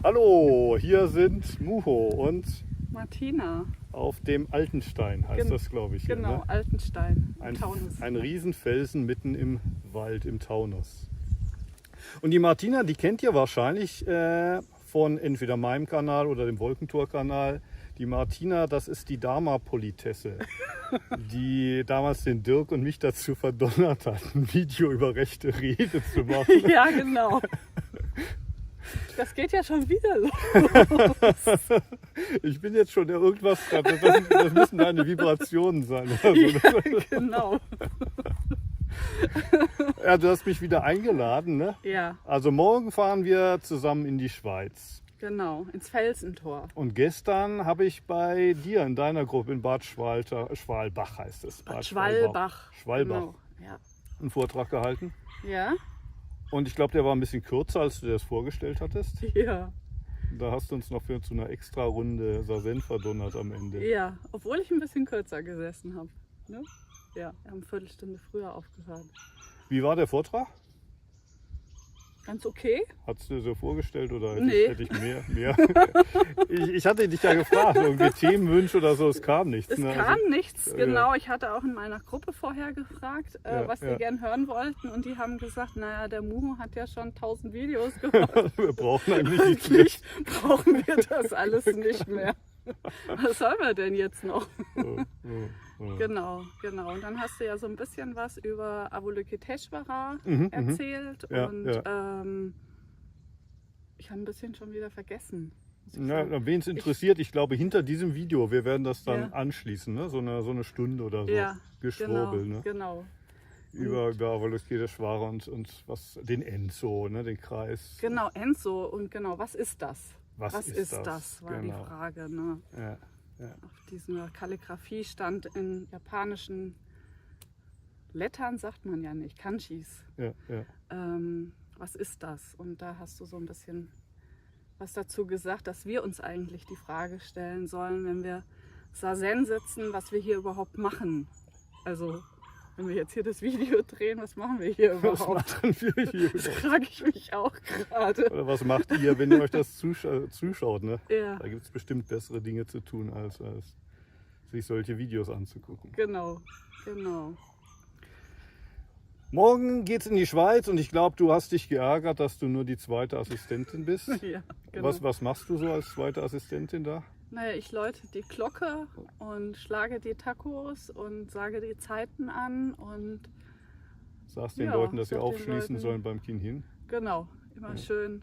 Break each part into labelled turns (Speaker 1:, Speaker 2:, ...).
Speaker 1: Hallo, hier sind Muho und
Speaker 2: Martina.
Speaker 1: auf dem Altenstein heißt das, glaube ich. Hier,
Speaker 2: Genau,
Speaker 1: ne?
Speaker 2: Altenstein im Taunus.
Speaker 1: Ein Riesenfelsen mitten im Wald, im Taunus. Und die Martina, die kennt ihr wahrscheinlich von entweder meinem Kanal oder dem Wolkentor-Kanal. Die Martina, das ist die Dharma-Politesse, die damals den Dirk und mich dazu verdonnert hat, ein Video über rechte Rede zu machen.
Speaker 2: Ja, genau. Das geht ja schon wieder los.
Speaker 1: Ich bin jetzt schon irgendwas, das müssen deine Vibrationen sein.
Speaker 2: Ja, genau.
Speaker 1: Ja, du hast mich wieder eingeladen, ne?
Speaker 2: Ja,
Speaker 1: Also morgen fahren wir zusammen in die Schweiz.
Speaker 2: genau, ins Felsentor.
Speaker 1: Und gestern habe ich bei dir in deiner Gruppe in Bad Schwalbach heißt es.
Speaker 2: Bad Schwalbach.
Speaker 1: Schwalbach.
Speaker 2: Genau. Ja.
Speaker 1: Einen Vortrag gehalten.
Speaker 2: Ja?
Speaker 1: Und ich glaube, der war ein bisschen kürzer, als du dir das vorgestellt hattest.
Speaker 2: Ja.
Speaker 1: Da hast du uns noch zu einer extra Runde Sazen verdonnert am Ende.
Speaker 2: Ja, obwohl ich ein bisschen kürzer gesessen habe. Ne? Ja, wir haben eine Viertelstunde früher aufgehört.
Speaker 1: Wie war der Vortrag?
Speaker 2: Ganz okay.
Speaker 1: Hattest du dir so vorgestellt oder
Speaker 2: Nee.
Speaker 1: hätte ich mehr? Ich hatte dich ja gefragt, irgendwie Themenwünsche oder so, es kam nichts.
Speaker 2: Es
Speaker 1: ne?
Speaker 2: kam
Speaker 1: Also,
Speaker 2: nichts, genau. Ich hatte auch in meiner Gruppe vorher gefragt,
Speaker 1: Ja,
Speaker 2: was die
Speaker 1: ja.
Speaker 2: gern hören wollten. Und die haben gesagt, naja, der Muhu hat ja schon 1000 Videos gemacht.
Speaker 1: Wir brauchen eigentlich nichts mehr.
Speaker 2: Eigentlich brauchen wir das alles nicht mehr. Was sollen wir denn jetzt noch?
Speaker 1: Ja.
Speaker 2: Genau. Und dann hast du ja so ein bisschen was über Avalokiteshvara erzählt.
Speaker 1: Ja,
Speaker 2: und
Speaker 1: ja.
Speaker 2: ich habe ein bisschen schon wieder vergessen. muss ich
Speaker 1: Ja,
Speaker 2: sagen.
Speaker 1: wen es interessiert, ich glaube hinter diesem Video, wir werden das dann
Speaker 2: Ja.
Speaker 1: anschließen, ne? So eine Stunde oder so.
Speaker 2: Ja,
Speaker 1: Geschwurbel, ne?
Speaker 2: genau.
Speaker 1: Über Avalokiteshvara und was, den Enso, ne? Den Kreis.
Speaker 2: Genau, Enso. Und genau, was ist das?
Speaker 1: Was ist das?
Speaker 2: war
Speaker 1: Genau.
Speaker 2: die Frage. Ne?
Speaker 1: Ja.
Speaker 2: Auf dieser Kalligraphie stand in japanischen Lettern, sagt man ja nicht, Kanjis.
Speaker 1: Ja.
Speaker 2: Was ist das? Und da hast du so ein bisschen was dazu gesagt, dass wir uns eigentlich die Frage stellen sollen, wenn wir Sazen sitzen, was wir hier überhaupt machen. Also, wenn wir jetzt hier das Video drehen, was machen wir hier
Speaker 1: Was
Speaker 2: überhaupt?
Speaker 1: machen wir hier
Speaker 2: Das
Speaker 1: überhaupt?
Speaker 2: frage ich mich auch gerade.
Speaker 1: Oder was macht ihr, wenn ihr euch das zuschaut? Ne?
Speaker 2: Ja,
Speaker 1: Da gibt es bestimmt bessere Dinge zu tun, als sich solche Videos anzugucken.
Speaker 2: genau.
Speaker 1: Morgen geht's in die Schweiz und ich glaube, du hast dich geärgert, dass du nur die zweite Assistentin bist.
Speaker 2: Ja, genau.
Speaker 1: Was machst du so als zweite Assistentin da?
Speaker 2: Naja, ich läute die Glocke und schlage die Tacos und sage die Zeiten an und
Speaker 1: Sagst den
Speaker 2: Ja,
Speaker 1: Leuten, dass sie
Speaker 2: sag den
Speaker 1: aufschließen
Speaker 2: Leuten.
Speaker 1: sollen beim Kinhin?
Speaker 2: genau, immer
Speaker 1: Ja.
Speaker 2: schön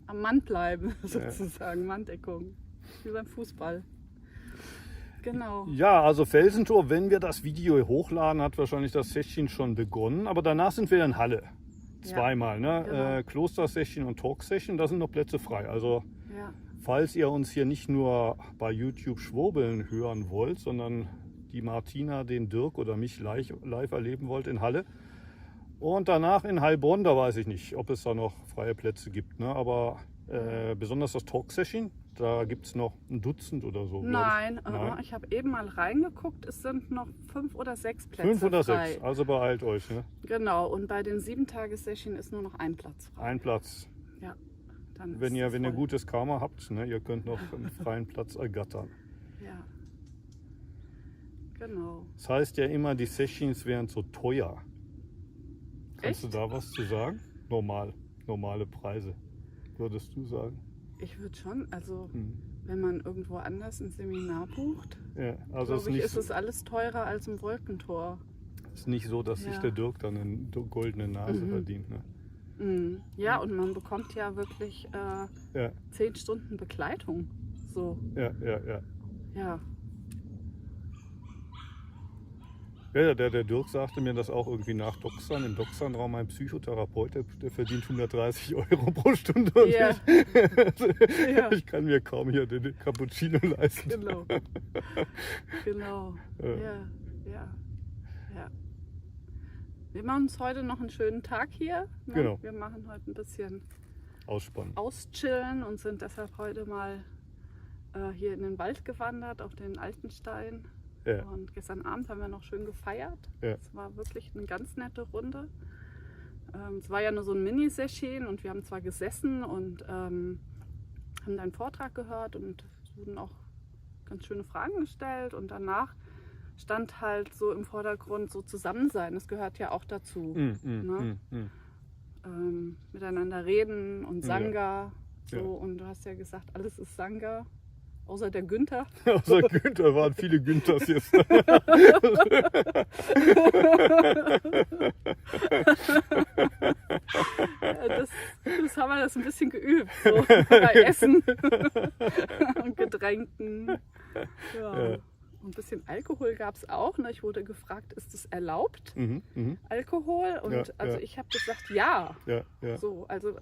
Speaker 2: am Mann bleiben, sozusagen, Manndeckung, wie beim Fußball. Genau.
Speaker 1: Ja, also Felsentor, wenn wir das Video hochladen, hat wahrscheinlich das Session schon begonnen. Aber danach sind wir in Halle. Zweimal, ne?
Speaker 2: genau.
Speaker 1: Kloster-Session und Talk-Session, da sind noch Plätze frei. Also
Speaker 2: Ja,
Speaker 1: falls ihr uns hier nicht nur bei YouTube schwurbeln hören wollt, sondern die Martina, den Dirk oder mich live erleben wollt in Halle. Und danach in Heilbronn, da weiß ich nicht, ob es da noch freie Plätze gibt. Ne? Aber besonders das Talk-Session, da gibt es noch ein Dutzend oder so. glaub ich.
Speaker 2: nein,
Speaker 1: Nein.
Speaker 2: ich habe eben mal reingeguckt, es sind noch 5 oder 6 Plätze
Speaker 1: 5 oder
Speaker 2: frei.
Speaker 1: 6, also beeilt euch. Ne?
Speaker 2: Genau, und bei den 7-Tage-Session ist nur noch ein Platz frei.
Speaker 1: Ein Platz.
Speaker 2: Ja, dann
Speaker 1: Wenn
Speaker 2: ist
Speaker 1: ihr
Speaker 2: es voll.
Speaker 1: gutes Karma habt, ne? Ihr könnt noch einen freien Platz ergattern.
Speaker 2: Ja, genau.
Speaker 1: Das heißt ja immer, die Sessions wären so teuer. Kannst
Speaker 2: Echt?
Speaker 1: du da was zu sagen? Normale Preise, würdest du sagen?
Speaker 2: Ich würde schon, also
Speaker 1: Hm.
Speaker 2: wenn man irgendwo anders ein Seminar bucht,
Speaker 1: Ja, also es
Speaker 2: glaube ich,
Speaker 1: ist
Speaker 2: ist es alles teurer als im Wolkentor.
Speaker 1: nicht so, dass sich
Speaker 2: Ja.
Speaker 1: der Dirk dann eine goldene Nase verdient. Ne?
Speaker 2: Mhm. Ja, und man bekommt ja wirklich
Speaker 1: Ja,
Speaker 2: 10 Stunden Begleitung. So,
Speaker 1: ja.
Speaker 2: ja.
Speaker 1: Ja, der Dirk sagte mir das auch irgendwie nach Doxan. Im Doxan-Raum ein Psychotherapeut, der verdient 130 Euro pro Stunde. Und
Speaker 2: Ja. Ja.
Speaker 1: ich kann mir kaum hier den Cappuccino leisten.
Speaker 2: Genau. Genau.
Speaker 1: Ja.
Speaker 2: Ja. Wir machen uns heute noch einen schönen Tag hier. Ne?
Speaker 1: Genau.
Speaker 2: Wir machen heute ein bisschen
Speaker 1: Ausspannen.
Speaker 2: auschillen und sind deshalb heute mal hier in den Wald gewandert, auf den Altenstein.
Speaker 1: Ja.
Speaker 2: Und gestern Abend haben wir noch schön gefeiert.
Speaker 1: Ja.
Speaker 2: Es war wirklich eine ganz nette Runde. Es war ja nur so ein Mini-Session und wir haben zwar gesessen und haben deinen Vortrag gehört und es wurden auch ganz schöne Fragen gestellt und danach stand halt so im Vordergrund so Zusammensein, das gehört ja auch dazu. Ne? Miteinander reden und Sangha. So, und du hast ja gesagt, alles ist Sangha, außer der Günther.
Speaker 1: Außer Günther waren viele Günthers jetzt.
Speaker 2: Das haben wir das ein bisschen geübt, so bei Essen und Getränken. Ja. Ein bisschen Alkohol gab es auch. Ne? Ich wurde gefragt, ist es erlaubt, Alkohol? Und also ich habe gesagt, ja. So, also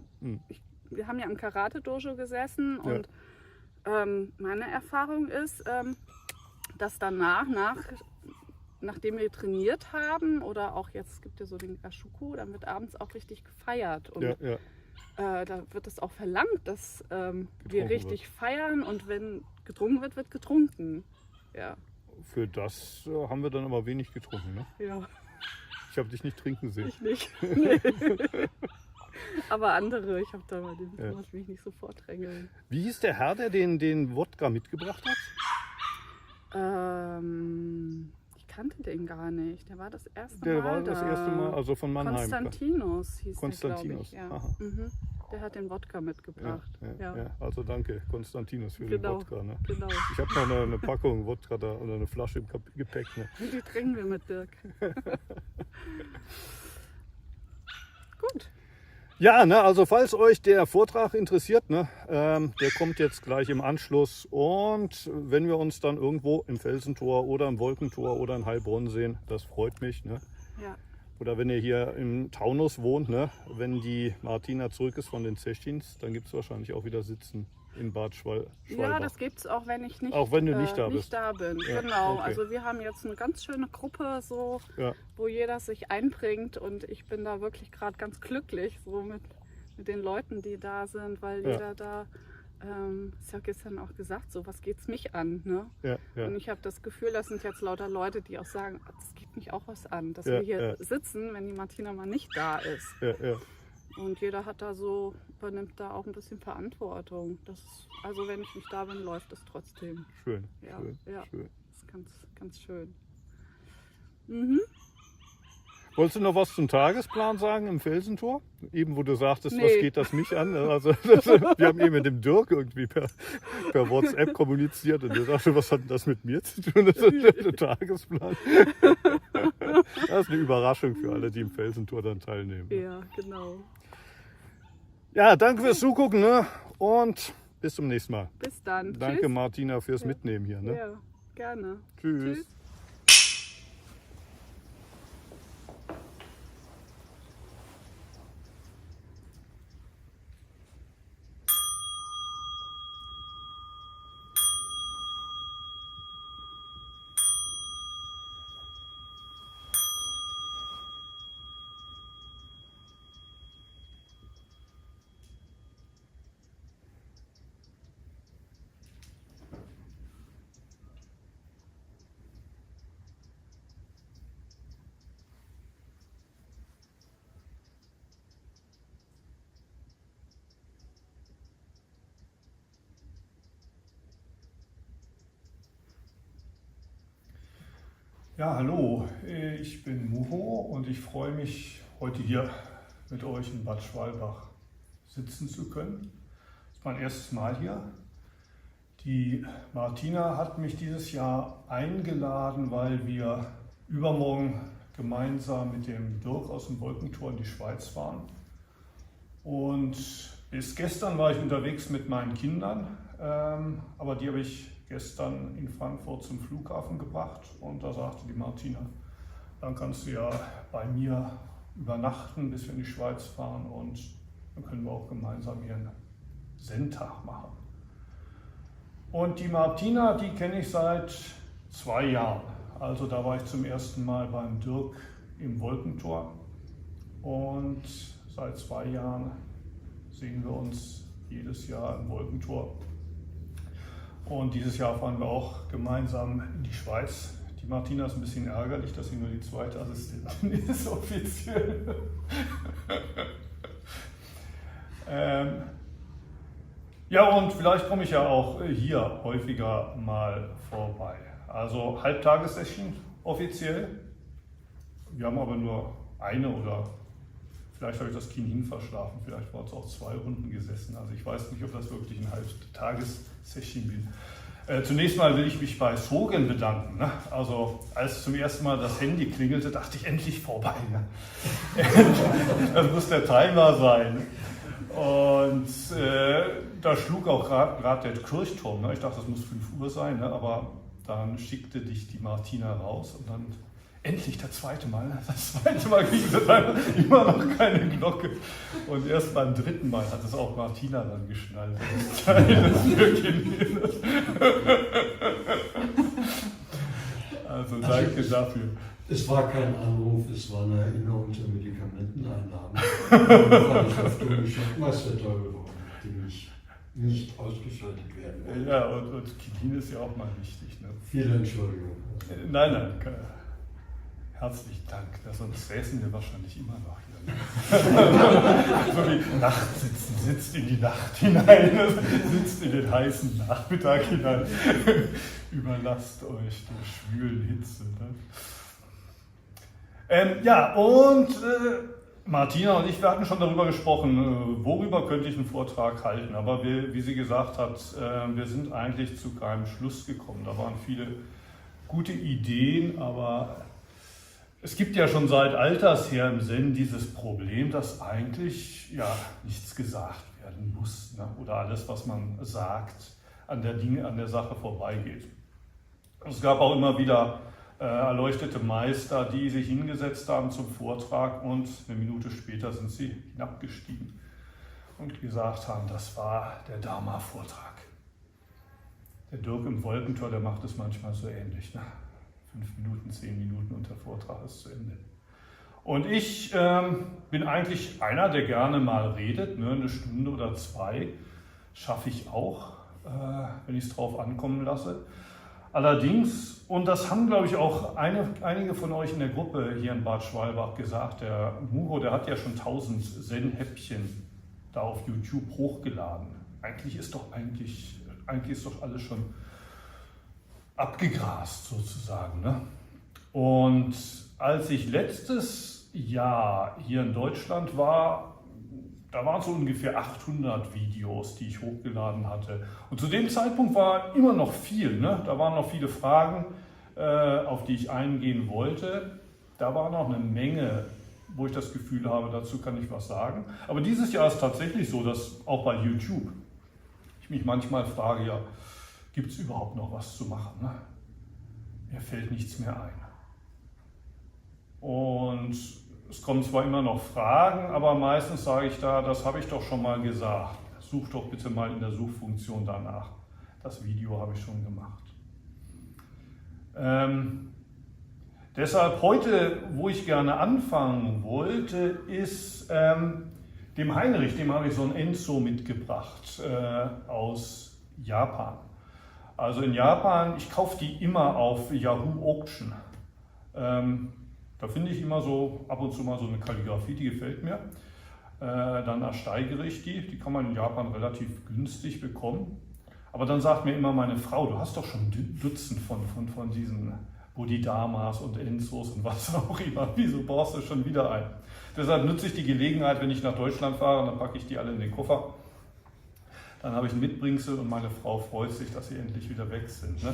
Speaker 2: wir haben ja im Karate-Dojo gesessen und meine Erfahrung ist, dass danach, nachdem wir trainiert haben oder auch jetzt, es gibt ja so den Gashuku, dann wird abends auch richtig gefeiert. Und da wird es auch verlangt, dass wir richtig feiern und wenn getrunken wird, wird getrunken. Ja.
Speaker 1: Für das haben wir dann aber wenig getrunken, ne?
Speaker 2: Ja.
Speaker 1: Ich habe dich nicht trinken sehen.
Speaker 2: Ich nicht. Nee. Aber andere, ich habe da mal den muss mich nicht so vordrängeln.
Speaker 1: Wie hieß der Herr, der den Wodka mitgebracht hat?
Speaker 2: Ich kannte den gar nicht. Der war das erste Mal
Speaker 1: Der war das erste Mal, also von Mannheim.
Speaker 2: Konstantinos hieß
Speaker 1: Konstantinos.
Speaker 2: der, glaube ich. Ja. Der hat den Wodka mitgebracht.
Speaker 1: Ja. Also danke, Konstantinos, für den Wodka. Ne?
Speaker 2: Genau.
Speaker 1: Ich habe noch eine Packung Wodka da oder eine Flasche im Gepäck. Ne?
Speaker 2: Die trinken wir mit Dirk. Gut.
Speaker 1: Ja, ne, also falls euch der Vortrag interessiert, ne, der kommt jetzt gleich im Anschluss. Und wenn wir uns dann irgendwo im Felsentor oder im Wolkentor oder in Heilbronn sehen, das freut mich. Ne?
Speaker 2: Ja.
Speaker 1: Oder wenn ihr hier im Taunus wohnt, ne, wenn die Martina zurück ist von den Zechins, dann gibt es wahrscheinlich auch wieder Sitzen in Bad Schwalbach.
Speaker 2: Ja, das gibt es auch, wenn ich nicht,
Speaker 1: auch wenn du nicht da
Speaker 2: bin.
Speaker 1: Ja,
Speaker 2: genau,
Speaker 1: okay.
Speaker 2: also wir haben jetzt eine ganz schöne Gruppe, so, wo jeder sich einbringt und ich bin da wirklich gerade ganz glücklich so mit den Leuten, die da sind, weil jeder da, ist ja gestern auch gesagt, so was geht's mich an. Ne? Und ich habe das Gefühl, das sind jetzt lauter Leute, die auch sagen, das geht mich auch was an, dass wir hier sitzen, wenn die Martina mal nicht da ist. Und jeder hat da so, übernimmt da auch ein bisschen Verantwortung. Also wenn ich nicht da bin, läuft es trotzdem.
Speaker 1: Schön.
Speaker 2: Schön. Das ist ganz, ganz schön.
Speaker 1: Wolltest du noch was zum Tagesplan sagen im Felsentor? Eben, wo du sagtest, was geht das mich an? Also, wir haben eben mit dem Dirk irgendwie per WhatsApp kommuniziert und der sagte, was hat denn das mit mir zu tun? Das ist der Tagesplan. Das ist eine Überraschung für alle, die im Felsentor dann teilnehmen.
Speaker 2: Ja, genau.
Speaker 1: Ja, danke fürs Zugucken, ne? Und bis zum nächsten Mal.
Speaker 2: Bis dann.
Speaker 1: Danke,
Speaker 2: Tschüss.
Speaker 1: Martina, fürs Mitnehmen hier. Ne?
Speaker 2: Ja, gerne.
Speaker 1: Tschüss. Ja, hallo, ich bin Muho und ich freue mich, heute hier mit euch in Bad Schwalbach sitzen zu können. Das ist mein erstes Mal hier. Die Martina hat mich dieses Jahr eingeladen, weil wir übermorgen gemeinsam mit dem Dirk aus dem Wolkentor in die Schweiz fahren. Und bis gestern war ich unterwegs mit meinen Kindern, aber die habe ich gestern in Frankfurt zum Flughafen gebracht und da sagte die Martina, dann kannst du ja bei mir übernachten, bis wir in die Schweiz fahren und dann können wir auch gemeinsam hier einen Zen-Tag machen. Und die Martina, die kenne ich seit 2 Jahren. Also da war ich zum ersten Mal beim Dirk im Wolkentor und seit 2 Jahren sehen wir uns jedes Jahr im Wolkentor. Und dieses Jahr fahren wir auch gemeinsam in die Schweiz. Die Martina ist ein bisschen ärgerlich, dass sie nur die zweite Assistentin ist, offiziell. Ja, und vielleicht komme ich ja auch hier häufiger mal vorbei. Also Halbtagessession offiziell. Wir haben aber nur eine oder vielleicht habe ich das Kinn verschlafen, vielleicht war es auch 2 Runden gesessen. Also ich weiß nicht, ob das wirklich eine Halbtagessession bin. Zunächst mal will ich mich bei Sogen bedanken. Ne? Also als zum ersten Mal das Handy klingelte, dachte ich endlich vorbei. Ne? Das muss der Timer sein. Und da schlug auch gerade der Kirchturm. Ne? Ich dachte, das muss 5 Uhr sein, ne? Aber dann schickte dich die Martina raus und dann endlich das zweite Mal. Ne? Das zweite Mal ging es dann immer noch keine Glocke. Und erst beim 3. Mal hat es auch Martina dann geschnallt. Also danke dafür.
Speaker 3: Es war kein Anruf, es war eine Erinnerung zur Medikamenteneinnahme. Da ich auf Dinge schon was der Teufel war, die nicht ausgeschaltet werden.
Speaker 1: Ja, und Kinin ist ja auch mal wichtig. Ne?
Speaker 3: Vielen Entschuldigung.
Speaker 1: Nein, herzlichen Dank. Sonst säßen wir wahrscheinlich immer noch hier. So wie Nachtsitzen, sitzt in die Nacht hinein, sitzt in den heißen Nachmittag hinein. Überlasst euch der schwülen Hitze. Ne? Ja, und Martina und ich, wir hatten schon darüber gesprochen, worüber könnte ich einen Vortrag halten. Aber wie sie gesagt hat, wir sind eigentlich zu keinem Schluss gekommen. Da waren viele gute Ideen, aber es gibt ja schon seit alters her im Zen dieses Problem, dass eigentlich ja nichts gesagt werden muss, ne? Oder alles, was man sagt, an der Sache vorbeigeht. Es gab auch immer wieder erleuchtete Meister, die sich hingesetzt haben zum Vortrag und eine Minute später sind sie hinabgestiegen und gesagt haben, das war der Dharma-Vortrag. Der Dirk im Wolkentor, der macht es manchmal so ähnlich. Ne? 5 Minuten, 10 Minuten und der Vortrag ist zu Ende. Und ich bin eigentlich einer, der gerne mal redet, ne? 1 Stunde oder 2 schaffe ich auch, wenn ich es drauf ankommen lasse. Allerdings, und das haben glaube ich auch einige von euch in der Gruppe hier in Bad Schwalbach gesagt, der Muro, der hat ja schon 1000 Zen-Häppchen da auf YouTube hochgeladen. Eigentlich ist doch alles schon abgegrast sozusagen. Ne? Und als ich letztes Jahr hier in Deutschland war, da waren so ungefähr 800 Videos, die ich hochgeladen hatte. Und zu dem Zeitpunkt war immer noch viel. Ne? Da waren noch viele Fragen, auf die ich eingehen wollte. Da war noch eine Menge, wo ich das Gefühl habe, dazu kann ich was sagen. Aber dieses Jahr ist tatsächlich so, dass auch bei YouTube ich mich manchmal frage, ja, gibt es überhaupt noch was zu machen? Ne? Mir fällt nichts mehr ein. Und es kommen zwar immer noch Fragen, aber meistens sage ich da, das habe ich doch schon mal gesagt. Such doch bitte mal in der Suchfunktion danach. Das Video habe ich schon gemacht. Deshalb heute, wo ich gerne anfangen wollte, ist dem Heinrich, dem habe ich so ein Enso mitgebracht aus Japan. Also in Japan, ich kaufe die immer auf Yahoo Auction. Da finde ich immer so ab und zu mal so eine Kalligrafie, die gefällt mir. Dann ersteigere ich die kann man in Japan relativ günstig bekommen. Aber dann sagt mir immer meine Frau, du hast doch schon Dutzend von diesen Bodhidharmas und Enzos und was auch immer. Wieso brauchst du schon wieder einen? Deshalb nutze ich die Gelegenheit, wenn ich nach Deutschland fahre, dann packe ich die alle in den Koffer. Dann habe ich ein Mitbringsel und meine Frau freut sich, dass sie endlich wieder weg sind. Ne?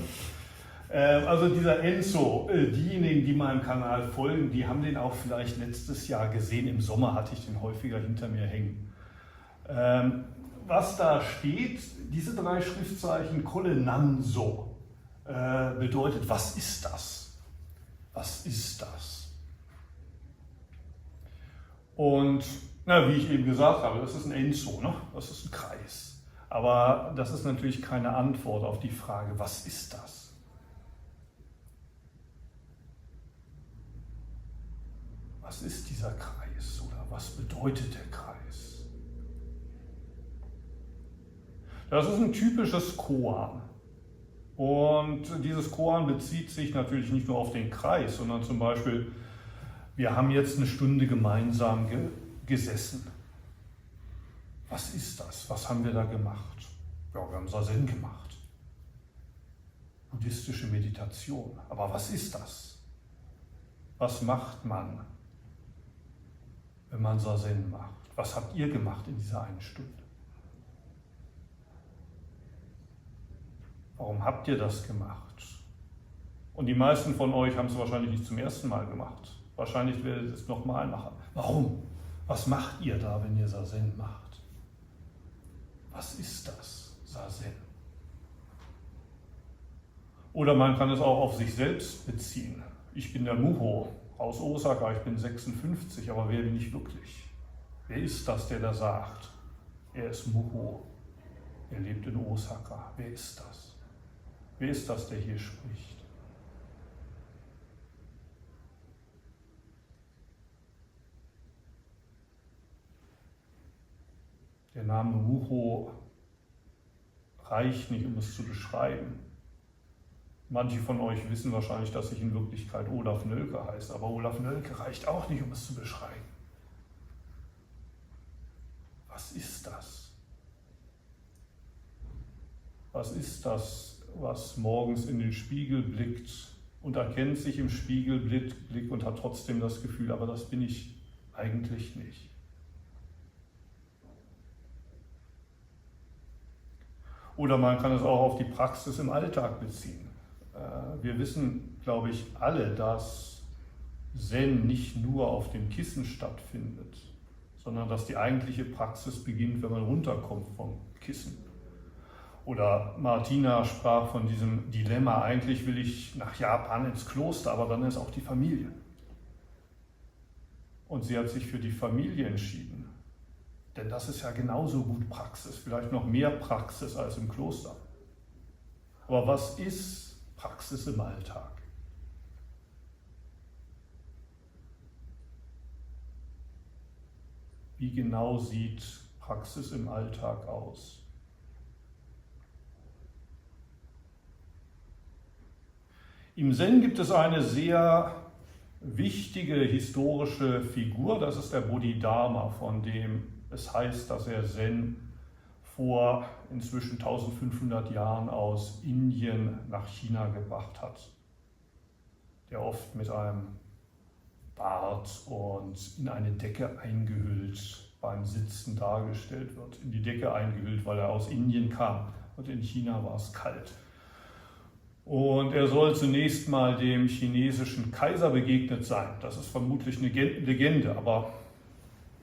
Speaker 1: Also dieser Enso, diejenigen, die meinem Kanal folgen, die haben den auch vielleicht letztes Jahr gesehen. Im Sommer hatte ich den häufiger hinter mir hängen. Was da steht, diese 3 Schriftzeichen, Kolenanso, bedeutet, was ist das? Was ist das? Und wie ich eben gesagt habe, das ist ein Enso, ne? Das ist ein Kreis. Aber das ist natürlich keine Antwort auf die Frage, was ist das? Was ist dieser Kreis oder was bedeutet der Kreis? Das ist ein typisches Koan. Und dieses Koan bezieht sich natürlich nicht nur auf den Kreis, sondern zum Beispiel, wir haben jetzt 1 Stunde gemeinsam gesessen. Was ist das? Was haben wir da gemacht? Ja, wir haben Zazen gemacht. Buddhistische Meditation. Aber was ist das? Was macht man, wenn man Zazen macht? Was habt ihr gemacht in dieser einen Stunde? Warum habt ihr das gemacht? Und die meisten von euch haben es wahrscheinlich nicht zum ersten Mal gemacht. Wahrscheinlich werdet ihr es nochmal machen. Warum? Was macht ihr da, wenn ihr Zazen macht? Was ist das, Zazen? Oder man kann es auch auf sich selbst beziehen. Ich bin der Muho aus Osaka, ich bin 56, aber wer bin ich wirklich? Wer ist das, der da sagt, er ist Muho, er lebt in Osaka? Wer ist das? Wer ist das, der hier spricht? Der Name Muho reicht nicht, um es zu beschreiben. Manche von euch wissen wahrscheinlich, dass ich in Wirklichkeit Olaf Nölke heiße, aber Olaf Nölke reicht auch nicht, um es zu beschreiben. Was ist das? Was ist das, was morgens in den Spiegel blickt und erkennt sich im Spiegelblick und hat trotzdem das Gefühl, aber das bin ich eigentlich nicht? Oder man kann es auch auf die Praxis im Alltag beziehen. Wir wissen, glaube ich, alle, dass Zen nicht nur auf dem Kissen stattfindet, sondern dass die eigentliche Praxis beginnt, wenn man runterkommt vom Kissen. Oder Martina sprach von diesem Dilemma, eigentlich will ich nach Japan ins Kloster, aber dann ist auch die Familie. Und sie hat sich für die Familie entschieden. Denn das ist ja genauso gut Praxis, vielleicht noch mehr Praxis als im Kloster. Aber was ist Praxis im Alltag? Wie genau sieht Praxis im Alltag aus? Im Zen gibt es eine sehr wichtige historische Figur, das ist der Bodhidharma, von dem es heißt, dass er Zen vor inzwischen 1500 Jahren aus Indien nach China gebracht hat, der oft mit einem Bart und in eine Decke eingehüllt beim Sitzen dargestellt wird. In die Decke eingehüllt, weil er aus Indien kam und in China war es kalt. Und er soll zunächst mal dem chinesischen Kaiser begegnet sein. Das ist vermutlich eine Legende, aber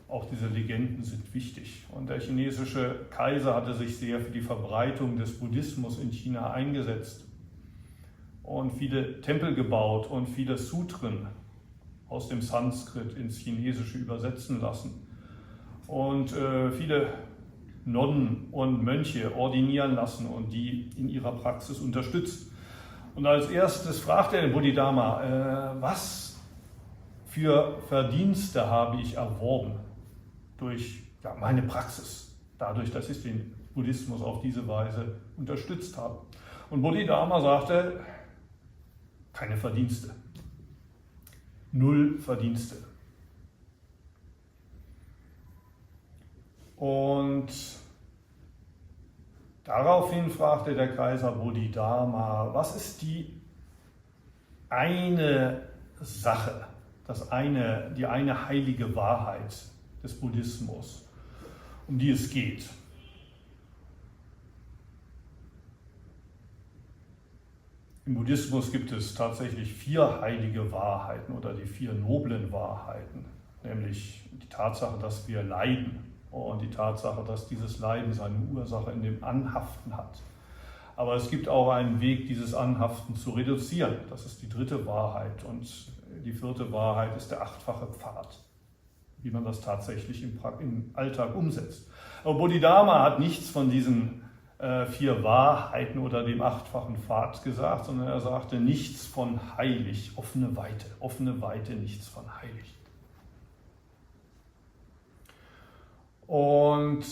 Speaker 1: auch diese Legenden sind wichtig. Und der chinesische Kaiser hatte sich sehr für die Verbreitung des Buddhismus in China eingesetzt und viele Tempel gebaut und viele Sutren aus dem Sanskrit ins Chinesische übersetzen lassen. Und viele Nonnen und Mönche ordinieren lassen und die in ihrer Praxis unterstützt. Und als erstes fragt er den Bodhidharma, was für Verdienste habe ich erworben durch meine Praxis, dadurch, dass ich den Buddhismus auf diese Weise unterstützt habe. Und Bodhidharma sagte, keine Verdienste, 0 Verdienste. Und daraufhin fragte der Kaiser Bodhidharma, was ist die eine Sache, die eine heilige Wahrheit des Buddhismus, um die es geht? Im Buddhismus gibt es tatsächlich 4 heilige Wahrheiten oder die 4 noblen Wahrheiten, nämlich die Tatsache, dass wir leiden und die Tatsache, dass dieses Leiden seine Ursache in dem Anhaften hat. Aber es gibt auch einen Weg, dieses Anhaften zu reduzieren. Das ist die 3. Wahrheit und die 4. Wahrheit ist der 8-fache Pfad, wie man das tatsächlich im Alltag umsetzt. Aber Bodhidharma hat nichts von diesen 4 Wahrheiten oder dem 8-fachen Pfad gesagt, sondern er sagte nichts von heilig, offene Weite, nichts von heilig. Und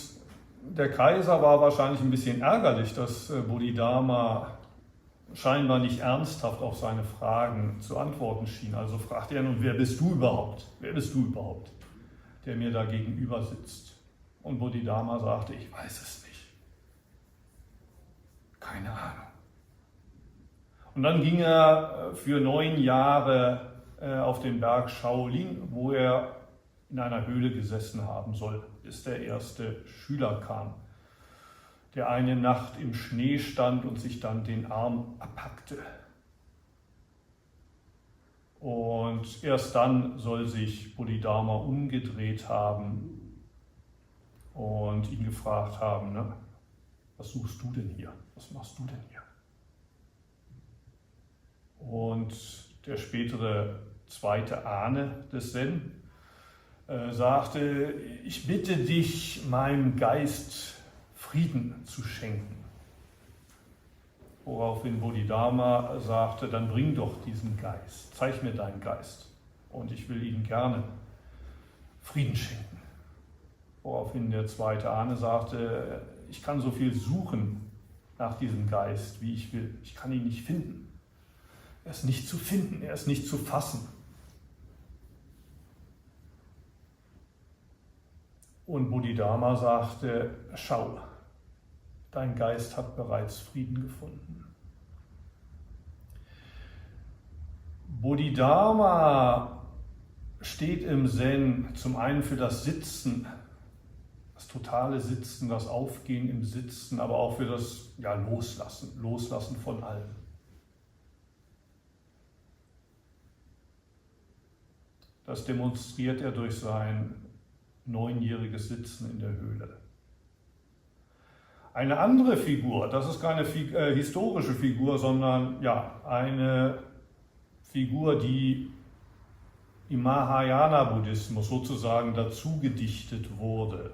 Speaker 1: der Kaiser war wahrscheinlich ein bisschen ärgerlich, dass Bodhidharma scheinbar nicht ernsthaft auf seine Fragen zu antworten schien. Also fragte er nun, wer bist du überhaupt? Wer bist du überhaupt, der mir da gegenüber sitzt? Und Bodhidharma sagte, ich weiß es nicht. Keine Ahnung. Und dann ging er für 9 Jahre auf den Berg Shaolin, wo er in einer Höhle gesessen haben soll, bis der erste Schüler kam, der eine Nacht im Schnee stand und sich dann den Arm abhackte. Und erst dann soll sich Bodhidharma umgedreht haben und ihn gefragt haben, ne, was suchst du denn hier? Was machst du denn hier? Und der spätere zweite Ahne des Zen sagte, ich bitte dich, meinem Geist Frieden zu schenken. Woraufhin Bodhidharma sagte, dann bring doch diesen Geist, zeig mir deinen Geist und ich will ihm gerne Frieden schenken. Woraufhin der zweite Ahne sagte, ich kann so viel suchen nach diesem Geist, wie ich will, ich kann ihn nicht finden. Er ist nicht zu finden, er ist nicht zu fassen. Und Bodhidharma sagte, schau, dein Geist hat bereits Frieden gefunden. Bodhidharma steht im Zen zum einen für das Sitzen, das totale Sitzen, das Aufgehen im Sitzen, aber auch für das Loslassen von allem. Das demonstriert er durch sein 9-jähriges Sitzen in der Höhle. Eine andere Figur, das ist keine historische Figur, sondern eine Figur, die im Mahayana-Buddhismus sozusagen dazu gedichtet wurde.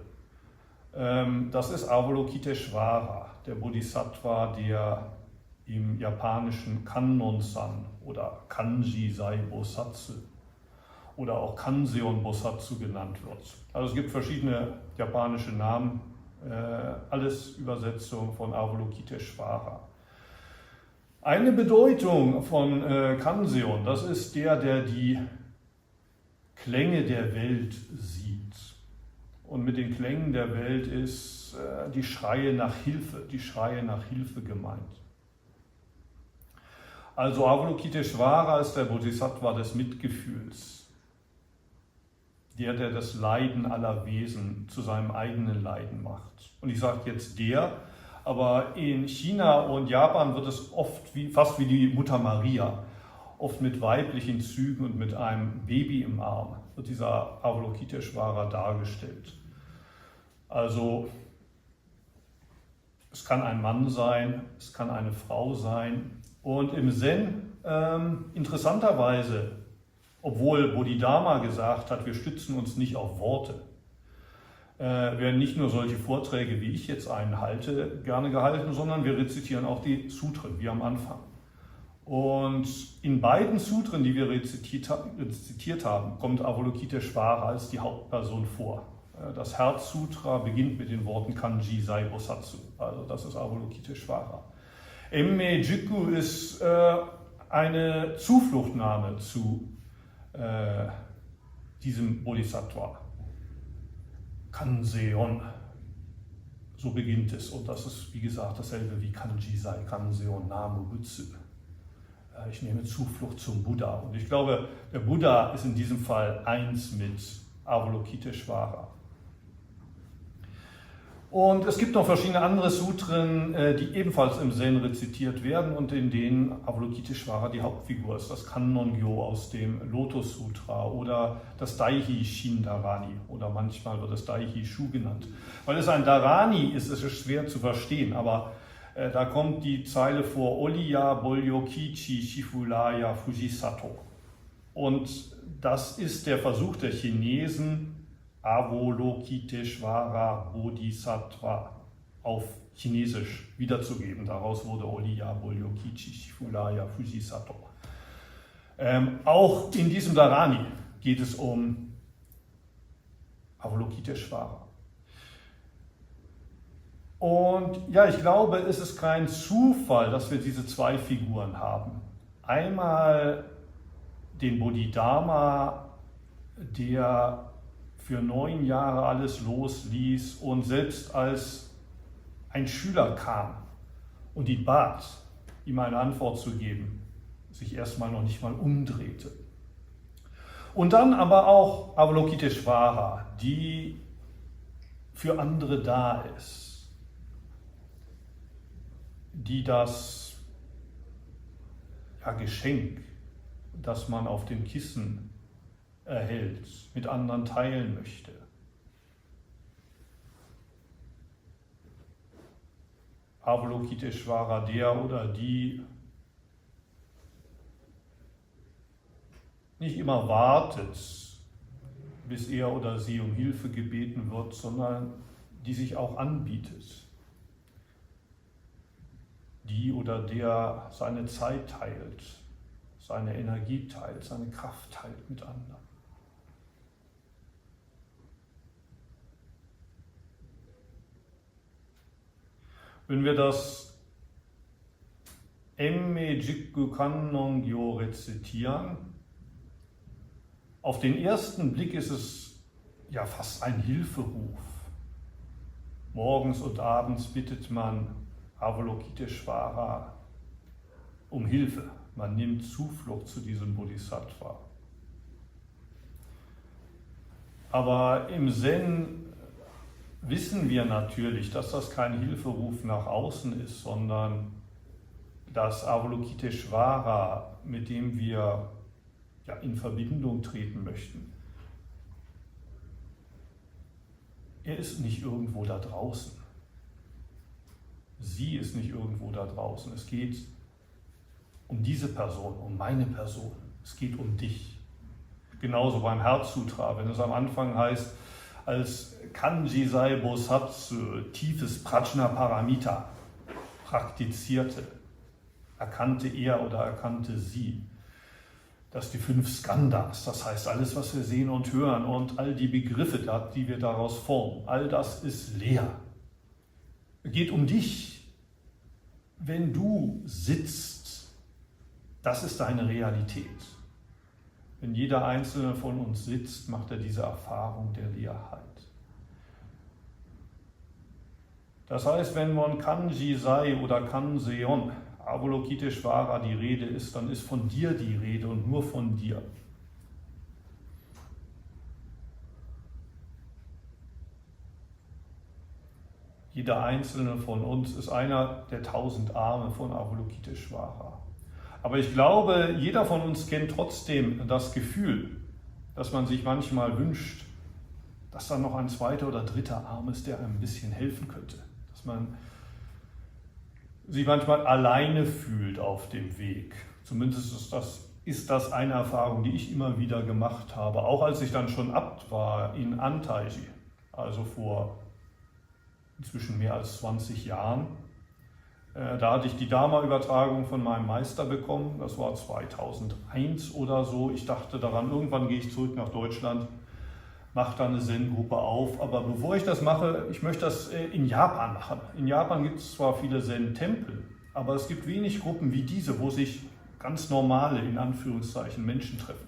Speaker 1: Das ist Avalokiteshvara, der Bodhisattva, der im japanischen Kannon-san oder Kanji-sai Bosatsu oder auch Kanzeon Bosatsu genannt wird. Also es gibt verschiedene japanische Namen, alles Übersetzung von Avalokiteshvara. Eine Bedeutung von Kanzeon, das ist der die Klänge der Welt sieht. Und mit den Klängen der Welt ist die Schreie nach Hilfe gemeint. Also Avalokiteshvara ist der Bodhisattva des Mitgefühls. Der das Leiden aller Wesen zu seinem eigenen Leiden macht. Und ich sage jetzt der, aber in China und Japan wird es oft fast wie die Mutter Maria, oft mit weiblichen Zügen und mit einem Baby im Arm, wird dieser Avalokiteshvara dargestellt. Also es kann ein Mann sein, es kann eine Frau sein. Und im Zen, interessanterweise, obwohl Bodhidharma gesagt hat, wir stützen uns nicht auf Worte, werden nicht nur solche Vorträge, wie ich jetzt einen halte, gerne gehalten, sondern wir rezitieren auch die Sutren, wie am Anfang. Und in beiden Sutren, die wir rezitiert haben, kommt Avalokiteshvara als die Hauptperson vor. Das Herzsutra beginnt mit den Worten Kanji Sai Bosatsu, also das ist Avalokiteshvara. Emme Jikku ist eine Zufluchtnahme zu diesem Bodhisattva. Kanzeon, so beginnt es. Und das ist, wie gesagt, dasselbe wie Kanji Sai, Kanzeon, Namu Butsu. Ich nehme Zuflucht zum Buddha. Und ich glaube, der Buddha ist in diesem Fall eins mit Avalokiteshvara. Und es gibt noch verschiedene andere Sutren, die ebenfalls im Zen rezitiert werden und in denen Avalokiteshvara die Hauptfigur ist. Das Kannongyo aus dem Lotus Sutra oder das Daihi Shindarani oder manchmal wird es Daihi Shu genannt. Weil es ein Dharani ist, ist es schwer zu verstehen, aber da kommt die Zeile vor, Oliya Bolyokichi Shifulaya Fujisato. Und das ist der Versuch der Chinesen, Avalokiteshvara Bodhisattva auf Chinesisch wiederzugeben. Daraus wurde Oliya Bolyokichi Shifulaya Fujisato. Auch in diesem Dharani geht es um Avalokiteshvara. Und ja, ich glaube, es ist kein Zufall, dass wir diese zwei Figuren haben. Einmal den Bodhidharma, der für 9 Jahre alles losließ und selbst als ein Schüler kam und ihn bat, ihm eine Antwort zu geben, sich erstmal noch nicht mal umdrehte. Und dann aber auch Avalokiteshvara, die für andere da ist, die das Geschenk, das man auf dem Kissen erhält, mit anderen teilen möchte. Avalokiteshvara, der oder die nicht immer wartet, bis er oder sie um Hilfe gebeten wird, sondern die sich auch anbietet. Die oder der seine Zeit teilt, seine Energie teilt, seine Kraft teilt mit anderen. Wenn wir das Emme Jiggu Kannongyo rezitieren, auf den ersten Blick ist es ja fast ein Hilferuf. Morgens und abends bittet man Avalokiteshvara um Hilfe. Man nimmt Zuflucht zu diesem Bodhisattva. Aber im Zen wissen wir natürlich, dass das kein Hilferuf nach außen ist, sondern dass Avalokiteshvara, mit dem wir in Verbindung treten möchten, er ist nicht irgendwo da draußen. Sie ist nicht irgendwo da draußen. Es geht um diese Person, um meine Person. Es geht um dich. Genauso beim Herzsutra, wenn es am Anfang heißt, als Kanji Sai Bosatsu tiefes Prajnaparamita praktizierte, erkannte er oder erkannte sie, dass die 5 Skandhas, das heißt alles, was wir sehen und hören und all die Begriffe, die wir daraus formen, all das ist leer. Es geht um dich. Wenn du sitzt, das ist deine Realität. Wenn jeder Einzelne von uns sitzt, macht er diese Erfahrung der Leerheit. Das heißt, wenn von Kanji Sai oder Kanseon, Avalokiteshvara die Rede ist, dann ist von dir die Rede und nur von dir. Jeder einzelne von uns ist einer der 1000 Arme von Avalokiteshvara. Aber ich glaube, jeder von uns kennt trotzdem das Gefühl, dass man sich manchmal wünscht, dass da noch ein zweiter oder dritter Arm ist, der einem ein bisschen helfen könnte. Dass man sich manchmal alleine fühlt auf dem Weg. Zumindest ist das eine Erfahrung, die ich immer wieder gemacht habe. Auch als ich dann schon Abt war in Antaiji, also vor inzwischen mehr als 20 Jahren. Da hatte ich die Dharma-Übertragung von meinem Meister bekommen. Das war 2001 oder so. Ich dachte daran, irgendwann gehe ich zurück nach Deutschland, mache da eine Zen-Gruppe auf. Aber bevor ich das mache, ich möchte das in Japan machen. In Japan gibt es zwar viele Zen-Tempel, aber es gibt wenig Gruppen wie diese, wo sich ganz normale, in Anführungszeichen, Menschen treffen.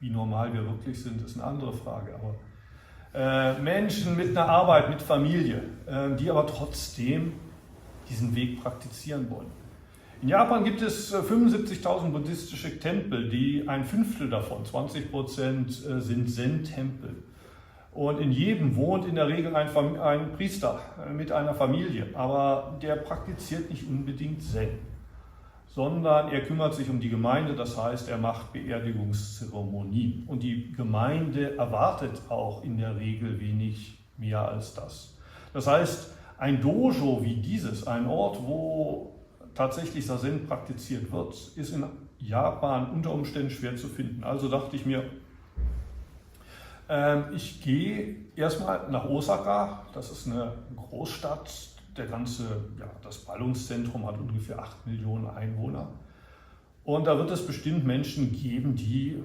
Speaker 1: Wie normal wir wirklich sind, ist eine andere Frage. Aber Menschen mit einer Arbeit, mit Familie, die aber trotzdem diesen Weg praktizieren wollen. In Japan gibt es 75.000 buddhistische Tempel, die ein Fünftel davon, 20%, sind Zen-Tempel. Und in jedem wohnt in der Regel ein Priester mit einer Familie, aber der praktiziert nicht unbedingt Zen, sondern er kümmert sich um die Gemeinde, das heißt, er macht Beerdigungszeremonien. Und die Gemeinde erwartet auch in der Regel wenig mehr als das. Das heißt, ein Dojo wie dieses, ein Ort, wo tatsächlich Zazen praktiziert wird, ist in Japan unter Umständen schwer zu finden. Also dachte ich mir, ich gehe erstmal nach Osaka, das ist eine Großstadt. Das Ballungszentrum hat ungefähr 8 Millionen Einwohner. Und da wird es bestimmt Menschen geben, die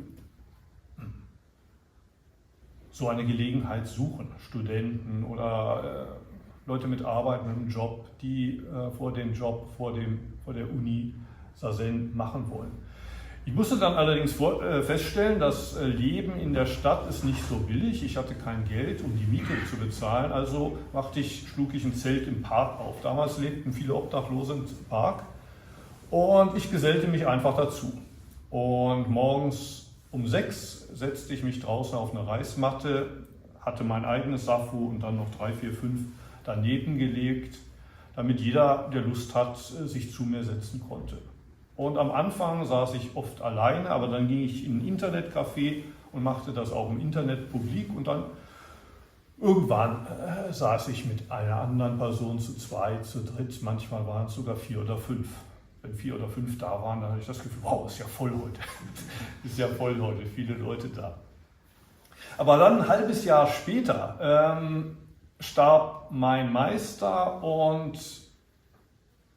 Speaker 1: so eine Gelegenheit suchen. Studenten oder Leute mit Arbeit, mit einem Job, die vor der Uni Zazen machen wollen. Ich musste dann allerdings feststellen, das Leben in der Stadt ist nicht so billig. Ich hatte kein Geld, um die Miete zu bezahlen, also schlug ich ein Zelt im Park auf. Damals lebten viele Obdachlose im Park und ich gesellte mich einfach dazu. Und morgens um 6 setzte ich mich draußen auf eine Reismatte, hatte mein eigenes Safu und dann noch 3, 4, 5 daneben gelegt, damit jeder, der Lust hat, sich zu mir setzen konnte. Und am Anfang saß ich oft alleine, aber dann ging ich in ein Internetcafé und machte das auch im Internet publik. Und dann irgendwann saß ich mit einer anderen Person zu 2, zu 3, manchmal waren es sogar 4 oder 5. Wenn 4 oder 5 da waren, dann hatte ich das Gefühl, wow, ist ja voll heute. Ist ja voll heute, viele Leute da. Aber dann ein halbes Jahr später starb mein Meister und